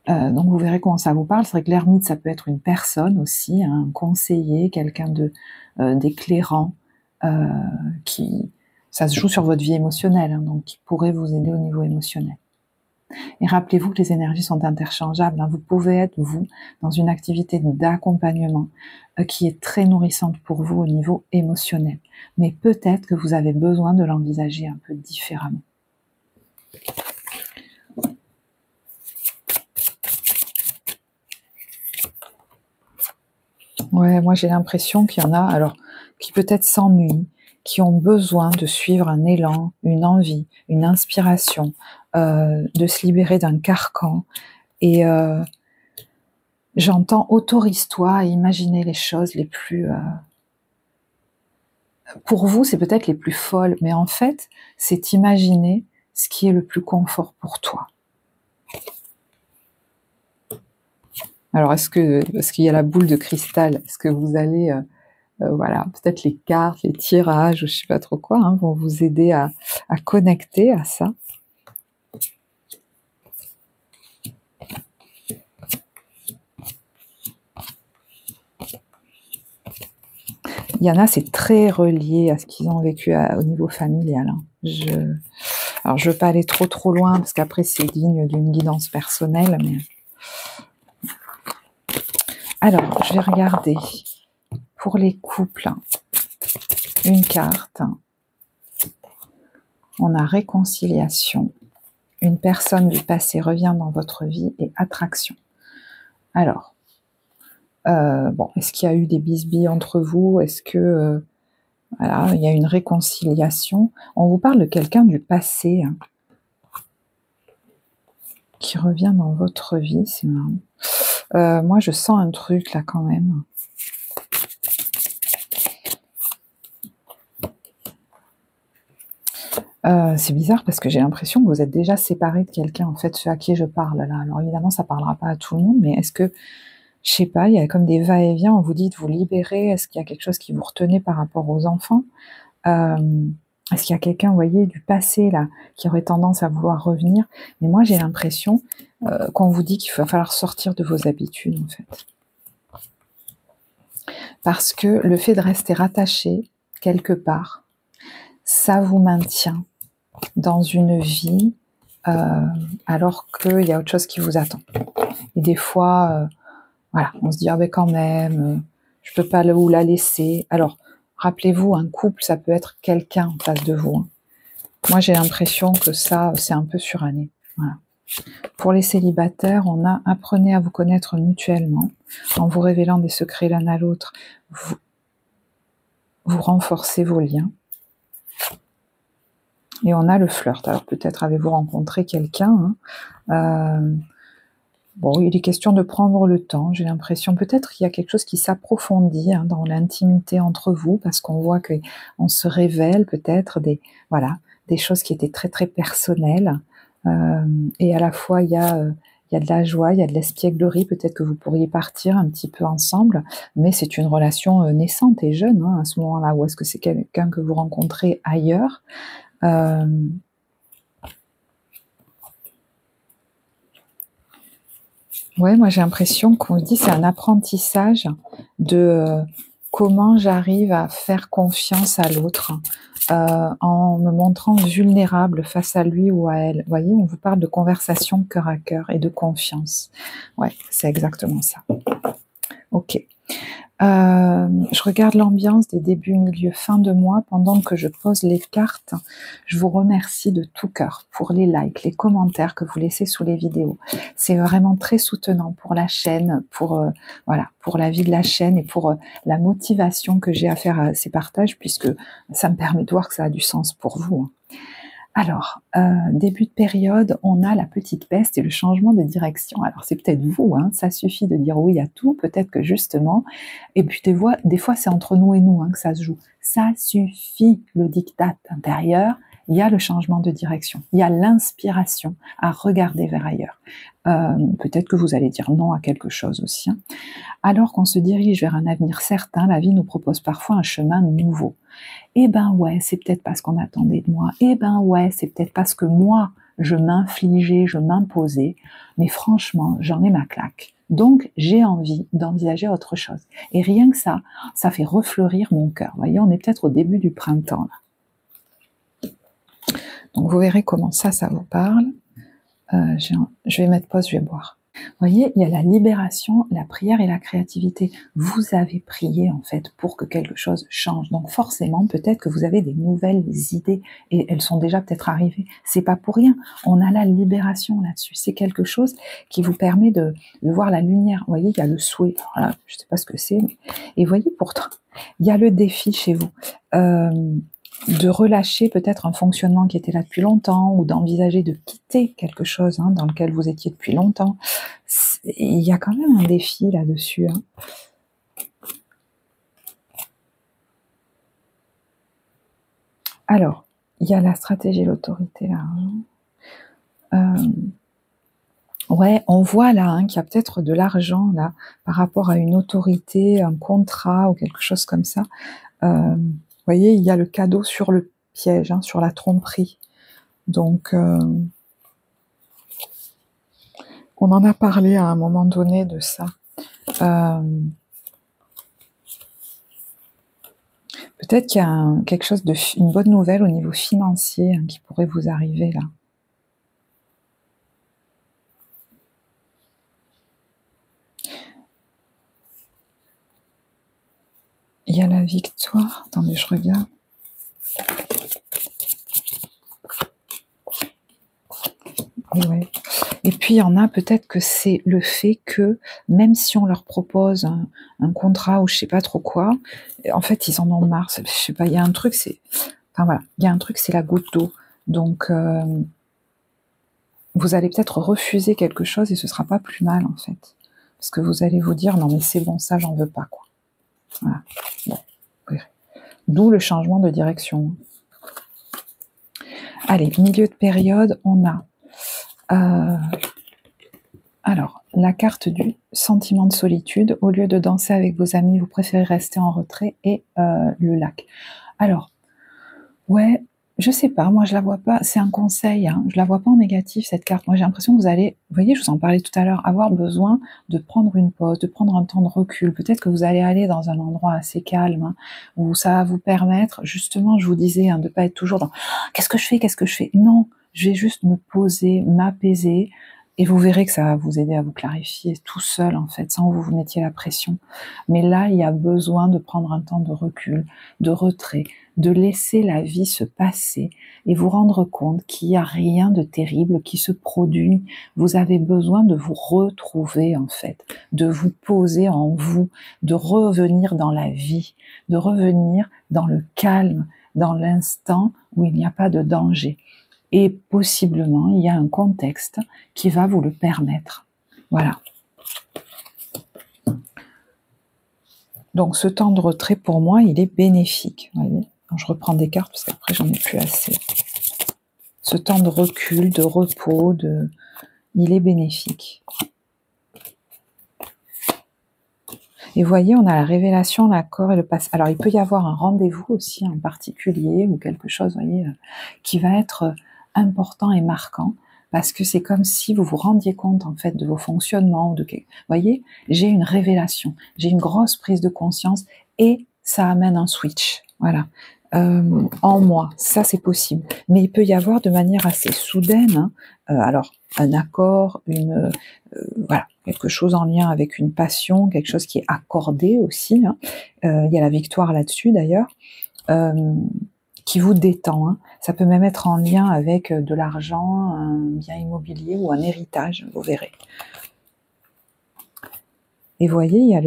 Donc vous verrez comment ça vous parle. C'est vrai que l'ermite, ça peut être une personne aussi, un conseiller, quelqu'un d'éclairant, qui ça se joue sur votre vie émotionnelle, hein, donc qui pourrait vous aider au niveau émotionnel. Et rappelez-vous que les énergies sont interchangeables. Hein. Vous pouvez être, vous, dans une activité d'accompagnement qui est très nourrissante pour vous au niveau émotionnel. Mais peut-être que vous avez besoin de l'envisager un peu différemment. Ouais, moi j'ai l'impression qu'il y en a, alors, qui peut-être s'ennuient, qui ont besoin de suivre un élan, une envie, une inspiration, de se libérer d'un carcan. Et j'entends autorise-toi à imaginer les choses les plus... pour vous, c'est peut-être les plus folles, mais en fait, c'est imaginer ce qui est le plus confort pour toi. Alors, est-ce qu'il y a la boule de cristal? Est-ce que vous allez... voilà, peut-être les cartes, les tirages, ou je sais pas trop quoi, hein, vont vous aider à connecter à ça. Il y en a, c'est très relié à ce qu'ils ont vécu au niveau familial. Hein. Alors, je veux pas aller trop loin, parce qu'après, c'est digne d'une guidance personnelle. Mais... Alors, je vais regarder pour les couples une carte. On a réconciliation. Une personne du passé revient dans votre vie et attraction. Alors, bon, est-ce qu'il y a eu des bisbilles entre vous? Est-ce que voilà, il y a une réconciliation? On vous parle de quelqu'un du passé hein, qui revient dans votre vie, c'est marrant. Moi, je sens un truc là quand même. C'est bizarre parce que j'ai l'impression que vous êtes déjà séparé de quelqu'un, en fait, ce à qui je parle là. Alors évidemment, ça parlera pas à tout le monde, mais est-ce que, je sais pas, il y a comme des va-et-vient, on vous dit de vous libérer, est-ce qu'il y a quelque chose qui vous retenait par rapport aux enfants? Est-ce qu'il y a quelqu'un, vous voyez, du passé là, qui aurait tendance à vouloir revenir? Mais moi, j'ai l'impression qu'on vous dit qu'il va falloir sortir de vos habitudes, en fait. Parce que le fait de rester rattaché quelque part, ça vous maintient dans une vie alors qu'il y a autre chose qui vous attend. Et des fois, voilà, on se dit, ah ben quand même, je peux pas ou la laisser. Alors, rappelez-vous, un couple, ça peut être quelqu'un en face de vous. Hein. Moi, j'ai l'impression que ça, c'est un peu suranné. Voilà. Pour les célibataires, on a apprenez à vous connaître mutuellement, en vous révélant des secrets l'un à l'autre, vous renforcez vos liens. Et on a le flirt. Alors peut-être avez-vous rencontré quelqu'un. Hein. Bon, il est question de prendre le temps. J'ai l'impression peut-être qu'il y a quelque chose qui s'approfondit hein, dans l'intimité entre vous, parce qu'on voit qu'on se révèle peut-être des choses qui étaient très très personnelles. Et à la fois il y a de la joie, il y a de l'espièglerie. Peut-être que vous pourriez partir un petit peu ensemble, mais c'est une relation naissante et jeune hein, à ce moment-là. Ou est-ce que c'est quelqu'un que vous rencontrez ailleurs? Ouais, moi j'ai l'impression qu'on dit c'est un apprentissage de comment j'arrive à faire confiance à l'autre en me montrant vulnérable face à lui ou à elle. Vous voyez, on vous parle de conversation cœur à cœur et de confiance. Ouais, c'est exactement ça. Ok. Je regarde l'ambiance des débuts, milieu, fin de mois pendant que je pose les cartes. Je vous remercie de tout cœur pour les likes, les commentaires que vous laissez sous les vidéos. C'est vraiment très soutenant pour la chaîne, pour voilà, pour la vie de la chaîne et pour la motivation que j'ai à faire ces partages, puisque ça me permet de voir que ça a du sens pour vous. Hein. Alors, début de période, on a la petite peste et le changement de direction. Alors, c'est peut-être vous, hein, ça suffit de dire oui à tout, peut-être que justement, et puis des fois c'est entre nous et nous hein, que ça se joue. Ça suffit, le diktat intérieur, il y a le changement de direction, il y a l'inspiration à regarder vers ailleurs. Peut-être que vous allez dire non à quelque chose aussi. Hein. Alors qu'on se dirige vers un avenir certain, la vie nous propose parfois un chemin nouveau. Eh ben ouais, c'est peut-être pas ce qu'on attendait de moi. Eh ben ouais, c'est peut-être pas ce que moi, je m'infligeais, je m'imposais. Mais franchement, j'en ai ma claque. Donc, j'ai envie d'envisager autre chose. Et rien que ça fait refleurir mon cœur. Vous voyez, on est peut-être au début du printemps. Là. Donc, vous verrez comment ça vous parle. Je vais mettre pause, je vais boire. Vous voyez, il y a la libération, la prière et la créativité. Vous avez prié en fait pour que quelque chose change. Donc forcément, peut-être que vous avez des nouvelles idées et elles sont déjà peut-être arrivées. C'est pas pour rien. On a la libération là-dessus. C'est quelque chose qui vous permet de voir la lumière. Vous voyez, il y a le souhait. Alors là, je sais pas ce que c'est, mais et vous voyez pourtant, il y a le défi chez vous. De relâcher peut-être un fonctionnement qui était là depuis longtemps ou d'envisager de quitter quelque chose hein, dans lequel vous étiez depuis longtemps. Il y a quand même un défi là-dessus. Hein. Alors, il y a la stratégie et l'autorité là. Ouais, on voit là hein, qu'il y a peut-être de l'argent là par rapport à une autorité, un contrat ou quelque chose comme ça. Vous voyez, il y a le cadeau sur le piège, hein, sur la tromperie. Donc, on en a parlé à un moment donné de ça. Peut-être qu'il y a quelque chose une bonne nouvelle au niveau financier hein, qui pourrait vous arriver là. Il y a la victoire. Attendez, je regarde. Ouais. Et puis il y en a peut-être que c'est le fait que même si on leur propose un contrat ou je sais pas trop quoi, en fait ils en ont marre. Je sais pas, il y a un truc, enfin voilà, il y a un truc, c'est la goutte d'eau. Donc vous allez peut-être refuser quelque chose et ce sera pas plus mal en fait, parce que vous allez vous dire non mais c'est bon, ça j'en veux pas quoi. Voilà. Bon, d'où le changement de direction. Allez, milieu de période, on a alors, la carte du sentiment de solitude. Au lieu de danser avec vos amis, vous préférez rester en retrait et le lac. Alors, ouais, je sais pas, moi je la vois pas, c'est un conseil, hein, je la vois pas en négatif cette carte. Moi j'ai l'impression que vous allez, vous voyez, je vous en parlais tout à l'heure, avoir besoin de prendre une pause, de prendre un temps de recul. Peut-être que vous allez aller dans un endroit assez calme, hein, où ça va vous permettre, justement, je vous disais, hein, de pas être toujours dans qu'est-ce que je fais. Non, je vais juste me poser, m'apaiser, et vous verrez que ça va vous aider à vous clarifier tout seul, en fait, sans que vous vous mettiez la pression. Mais là, il y a besoin de prendre un temps de recul, de retrait, de laisser la vie se passer et vous rendre compte qu'il n'y a rien de terrible qui se produit. Vous avez besoin de vous retrouver, en fait, de vous poser en vous, de revenir dans la vie, de revenir dans le calme, dans l'instant où il n'y a pas de danger. Et possiblement, il y a un contexte qui va vous le permettre. Voilà. Donc, ce temps de retrait, pour moi, il est bénéfique. Voyez, je reprends des cartes parce qu'après, j'en ai plus assez. Ce temps de recul, de repos, il est bénéfique. Et vous voyez, on a la révélation, l'accord et le passé. Alors, il peut y avoir un rendez-vous aussi en particulier ou quelque chose, vous voyez, qui va être important et marquant. Parce que c'est comme si vous vous rendiez compte en fait de vos fonctionnements. Vous voyez, j'ai une révélation, j'ai une grosse prise de conscience et ça amène un switch. Voilà. En moi, ça c'est possible. Mais il peut y avoir de manière assez soudaine, hein, alors un accord, voilà, quelque chose en lien avec une passion, quelque chose qui est accordé aussi. Hein. Il y a la victoire là-dessus d'ailleurs, qui vous détend. Hein. Ça peut même être en lien avec de l'argent, un bien immobilier ou un héritage, vous verrez. Et vous voyez, il y a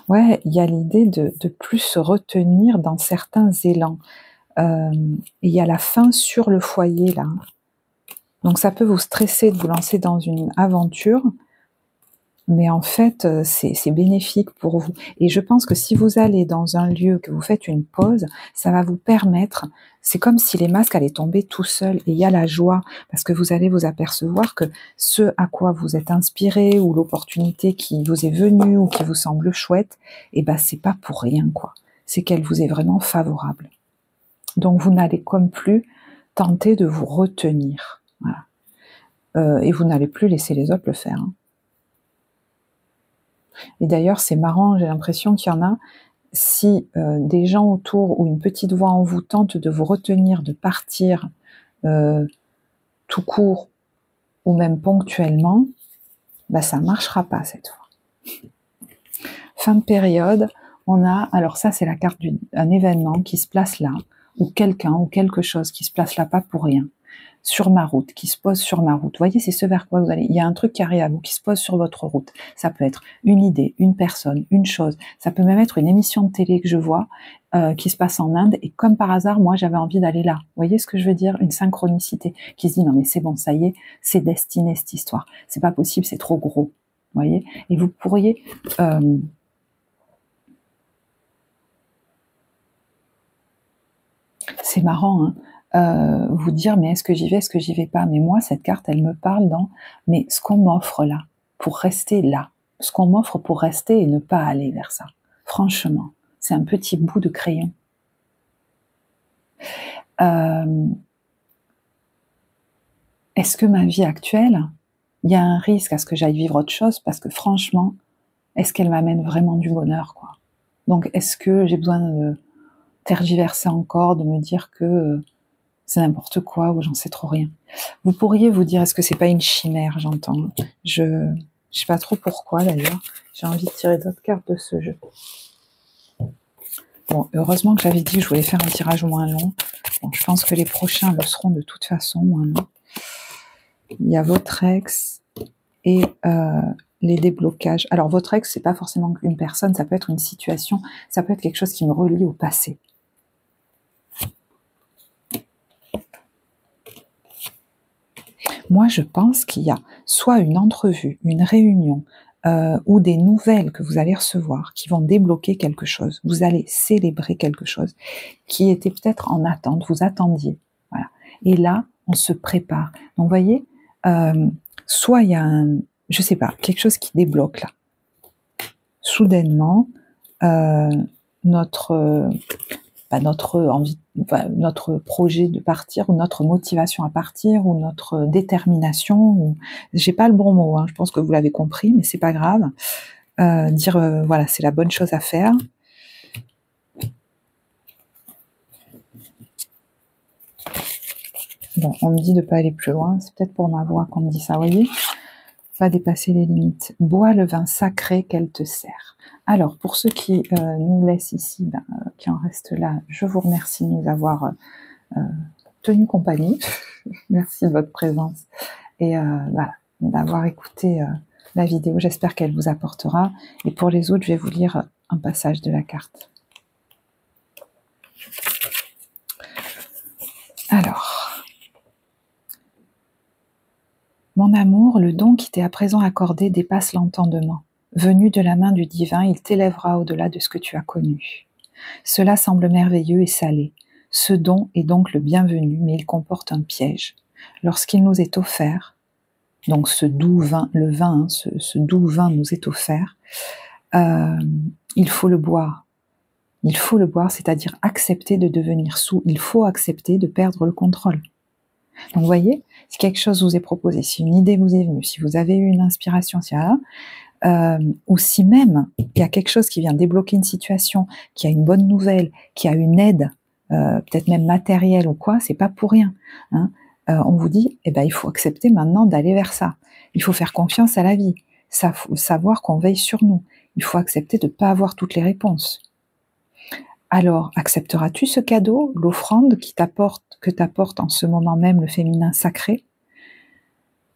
ouais, il y a l'idée de plus se retenir dans certains élans. Il y a la faim sur le foyer, là. Donc ça peut vous stresser de vous lancer dans une aventure, mais en fait, c'est bénéfique pour vous. Et je pense que si vous allez dans un lieu, que vous faites une pause, ça va vous permettre, c'est comme si les masques allaient tomber tout seuls, et il y a la joie, parce que vous allez vous apercevoir que ce à quoi vous êtes inspiré, ou l'opportunité qui vous est venue, ou qui vous semble chouette, et ben c'est pas pour rien, quoi. C'est qu'elle vous est vraiment favorable. Donc vous n'allez comme plus tenter de vous retenir. Voilà. Et vous n'allez plus laisser les autres le faire. Hein. Et d'ailleurs, c'est marrant, j'ai l'impression qu'il y en a, si des gens autour ou une petite voix en vous tente de vous retenir, de partir tout court ou même ponctuellement, bah, ça ne marchera pas cette fois. Fin de période, on a, alors ça c'est la carte d'un événement qui se place là, ou quelqu'un ou quelque chose qui se place là pas pour rien. Sur ma route, qui se pose sur ma route. Vous voyez, c'est ce vers quoi vous allez. Il y a un truc qui arrive à vous, qui se pose sur votre route. Ça peut être une idée, une personne, une chose. Ça peut même être une émission de télé que je vois, qui se passe en Inde, et comme par hasard, moi, j'avais envie d'aller là. Vous voyez ce que je veux dire? Une synchronicité qui se dit, non mais c'est bon, ça y est, c'est destiné cette histoire. C'est pas possible, c'est trop gros. Vous voyez? Et vous pourriez... c'est marrant, hein, vous dire mais est-ce que j'y vais, est-ce que j'y vais pas, mais moi cette carte elle me parle dans mais ce qu'on m'offre là pour rester là, ce qu'on m'offre pour rester et ne pas aller vers ça, franchement c'est un petit bout de crayon. Est-ce que ma vie actuelle, il y a un risque à ce que j'aille vivre autre chose, parce que franchement est-ce qu'elle m'amène vraiment du bonheur, quoi. Donc est-ce que j'ai besoin de tergiverser encore, de me dire que c'est n'importe quoi, ou j'en sais trop rien. Vous pourriez vous dire, est-ce que c'est pas une chimère, j'entends. Je sais pas trop pourquoi d'ailleurs. J'ai envie de tirer d'autres cartes de ce jeu. Bon, heureusement que j'avais dit que je voulais faire un tirage moins long. Bon, je pense que les prochains le seront de toute façon moins longs. Il y a votre ex et les déblocages. Alors votre ex, c'est pas forcément une personne, ça peut être une situation, ça peut être quelque chose qui me relie au passé. Moi, je pense qu'il y a soit une entrevue, une réunion, ou des nouvelles que vous allez recevoir qui vont débloquer quelque chose. Vous allez célébrer quelque chose qui était peut-être en attente, vous attendiez. Voilà. Et là, on se prépare. Donc, vous voyez, soit il y a je sais pas, quelque chose qui débloque là. Soudainement, notre envie, notre projet de partir, ou notre motivation à partir, ou notre détermination, ou j'ai pas le bon mot, hein, je pense que vous l'avez compris, mais c'est pas grave. Dire voilà, c'est la bonne chose à faire. Bon, on me dit de pas aller plus loin, c'est peut-être pour ma voix qu'on me dit ça, vous voyez. Pas dépasser les limites. Bois le vin sacré qu'elle te sert. Alors, pour ceux qui nous laissent ici, qui en restent là, je vous remercie de nous avoir tenu compagnie. Merci de votre présence et voilà, d'avoir écouté la vidéo. J'espère qu'elle vous apportera. Et pour les autres, je vais vous lire un passage de la carte. Alors, mon amour, le don qui t'est à présent accordé dépasse l'entendement. Venu de la main du divin, il t'élèvera au-delà de ce que tu as connu. Cela semble merveilleux et salé. Ce don est donc le bienvenu, mais il comporte un piège. Lorsqu'il nous est offert, donc ce doux vin, le vin, ce doux vin nous est offert, il faut le boire. Il faut le boire, c'est-à-dire accepter de devenir saoul. Il faut accepter de perdre le contrôle. Donc, vous voyez, si quelque chose vous est proposé, si une idée vous est venue, si vous avez eu une inspiration, ou si même il y a quelque chose qui vient débloquer une situation, qui a une bonne nouvelle, qui a une aide, peut-être même matérielle ou quoi, c'est pas pour rien. Hein. On vous dit, eh ben, il faut accepter maintenant d'aller vers ça. Il faut faire confiance à la vie, savoir qu'on veille sur nous. Il faut accepter de ne pas avoir toutes les réponses. Alors, accepteras-tu ce cadeau, l'offrande que t'apporte en ce moment même le féminin sacré?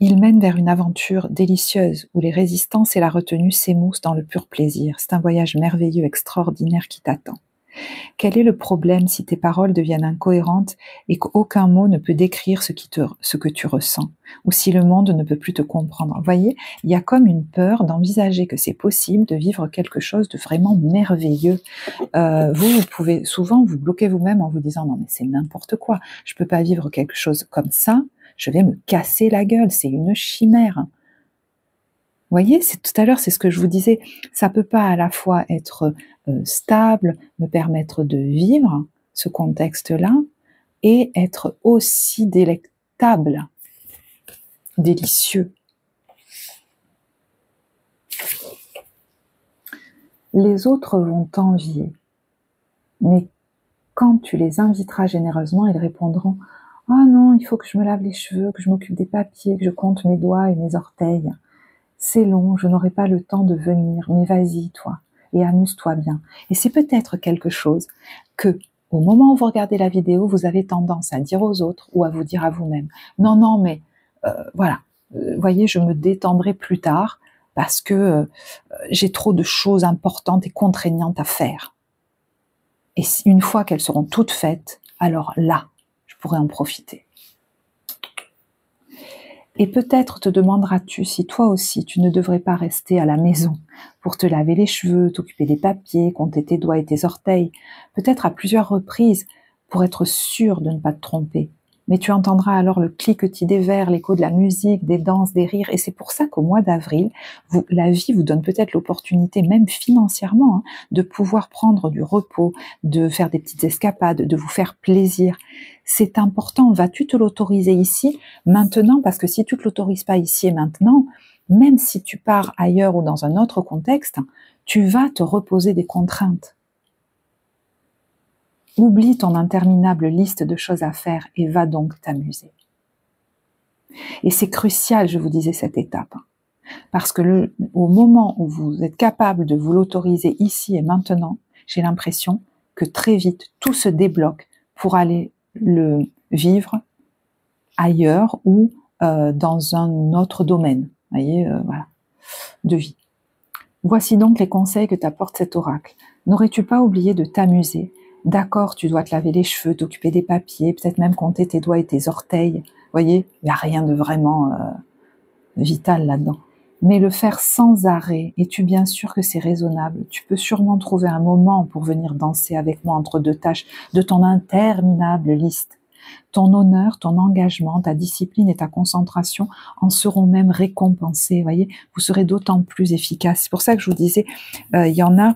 Il mène vers une aventure délicieuse où les résistances et la retenue s'émoussent dans le pur plaisir. C'est un voyage merveilleux, extraordinaire qui t'attend. Quel est le problème si tes paroles deviennent incohérentes et qu'aucun mot ne peut décrire ce que tu ressens, ou si le monde ne peut plus te comprendre? Vous voyez, il y a comme une peur d'envisager que c'est possible de vivre quelque chose de vraiment merveilleux. Vous pouvez souvent vous bloquer vous-même en vous disant « Non mais c'est n'importe quoi, je peux pas vivre quelque chose comme ça, je vais me casser la gueule, c'est une chimère. » Vous voyez, tout à l'heure, c'est ce que je vous disais, ça peut pas à la fois être stable, me permettre de vivre ce contexte-là, et être aussi délectable, délicieux. Les autres vont t'envier, mais quand tu les inviteras généreusement, ils répondront « Ah non, il faut que je me lave les cheveux, que je m'occupe des papiers, que je compte mes doigts et mes orteils. C'est long, je n'aurai pas le temps de venir, mais vas-y, toi, et amuse-toi bien. » Et c'est peut-être quelque chose que, au moment où vous regardez la vidéo, vous avez tendance à dire aux autres ou à vous dire à vous-même « Non, non, mais voilà, voyez, je me détendrai plus tard parce que j'ai trop de choses importantes et contraignantes à faire. Et une fois qu'elles seront toutes faites, alors là, je pourrai en profiter. » Et peut-être te demanderas-tu si toi aussi tu ne devrais pas rester à la maison pour te laver les cheveux, t'occuper des papiers, compter tes doigts et tes orteils, peut-être à plusieurs reprises pour être sûr de ne pas te tromper. Mais tu entendras alors le cliquetis des verres, l'écho de la musique, des danses, des rires, et c'est pour ça qu'au mois d'avril, la vie vous donne peut-être l'opportunité, même financièrement, hein, de pouvoir prendre du repos, de faire des petites escapades, de vous faire plaisir. C'est important, vas-tu te l'autoriser ici, maintenant, parce que si tu ne te l'autorises pas ici et maintenant, même si tu pars ailleurs ou dans un autre contexte, tu vas te reposer des contraintes. Oublie ton interminable liste de choses à faire et va donc t'amuser. Et c'est crucial, je vous disais, cette étape. Parce que au moment où vous êtes capable de vous l'autoriser ici et maintenant, j'ai l'impression que très vite, tout se débloque pour aller le vivre ailleurs ou dans un autre domaine, voyez, voilà, de vie. Voici donc les conseils que t'apporte cet oracle. N'aurais-tu pas oublié de t'amuser? D'accord, tu dois te laver les cheveux, t'occuper des papiers, peut-être même compter tes doigts et tes orteils. Vous voyez, il n'y a rien de vraiment vital là-dedans. Mais le faire sans arrêt, es-tu bien sûr que c'est raisonnable? Tu peux sûrement trouver un moment pour venir danser avec moi entre deux tâches de ton interminable liste. Ton honneur, ton engagement, ta discipline et ta concentration en seront même récompensés. Voyez, vous serez d'autant plus efficace. C'est pour ça que je vous disais, il y en a,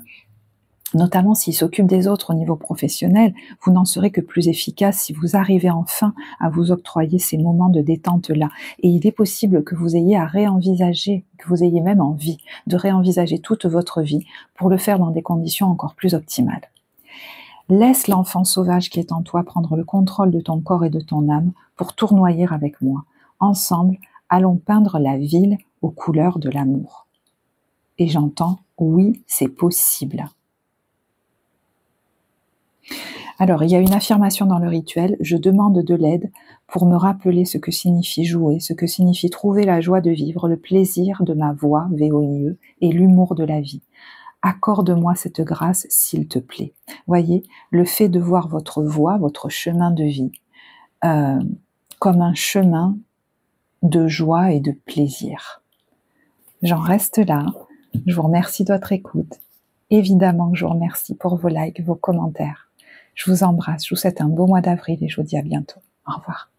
notamment s'ils s'occupent des autres au niveau professionnel, vous n'en serez que plus efficace si vous arrivez enfin à vous octroyer ces moments de détente-là. Et il est possible que vous ayez à réenvisager, que vous ayez même envie de réenvisager toute votre vie pour le faire dans des conditions encore plus optimales. Laisse l'enfant sauvage qui est en toi prendre le contrôle de ton corps et de ton âme pour tournoyer avec moi. Ensemble, allons peindre la ville aux couleurs de l'amour. Et j'entends, oui, c'est possible. Alors, il y a une affirmation dans le rituel, je demande de l'aide pour me rappeler ce que signifie jouer, ce que signifie trouver la joie de vivre, le plaisir de ma voix, VOIE, et l'humour de la vie. Accorde-moi cette grâce, s'il te plaît. Voyez, le fait de voir votre voie, votre chemin de vie, comme un chemin de joie et de plaisir. J'en reste là. Je vous remercie de votre écoute. Évidemment que je vous remercie pour vos likes, vos commentaires. Je vous embrasse, je vous souhaite un beau mois d'avril et je vous dis à bientôt. Au revoir.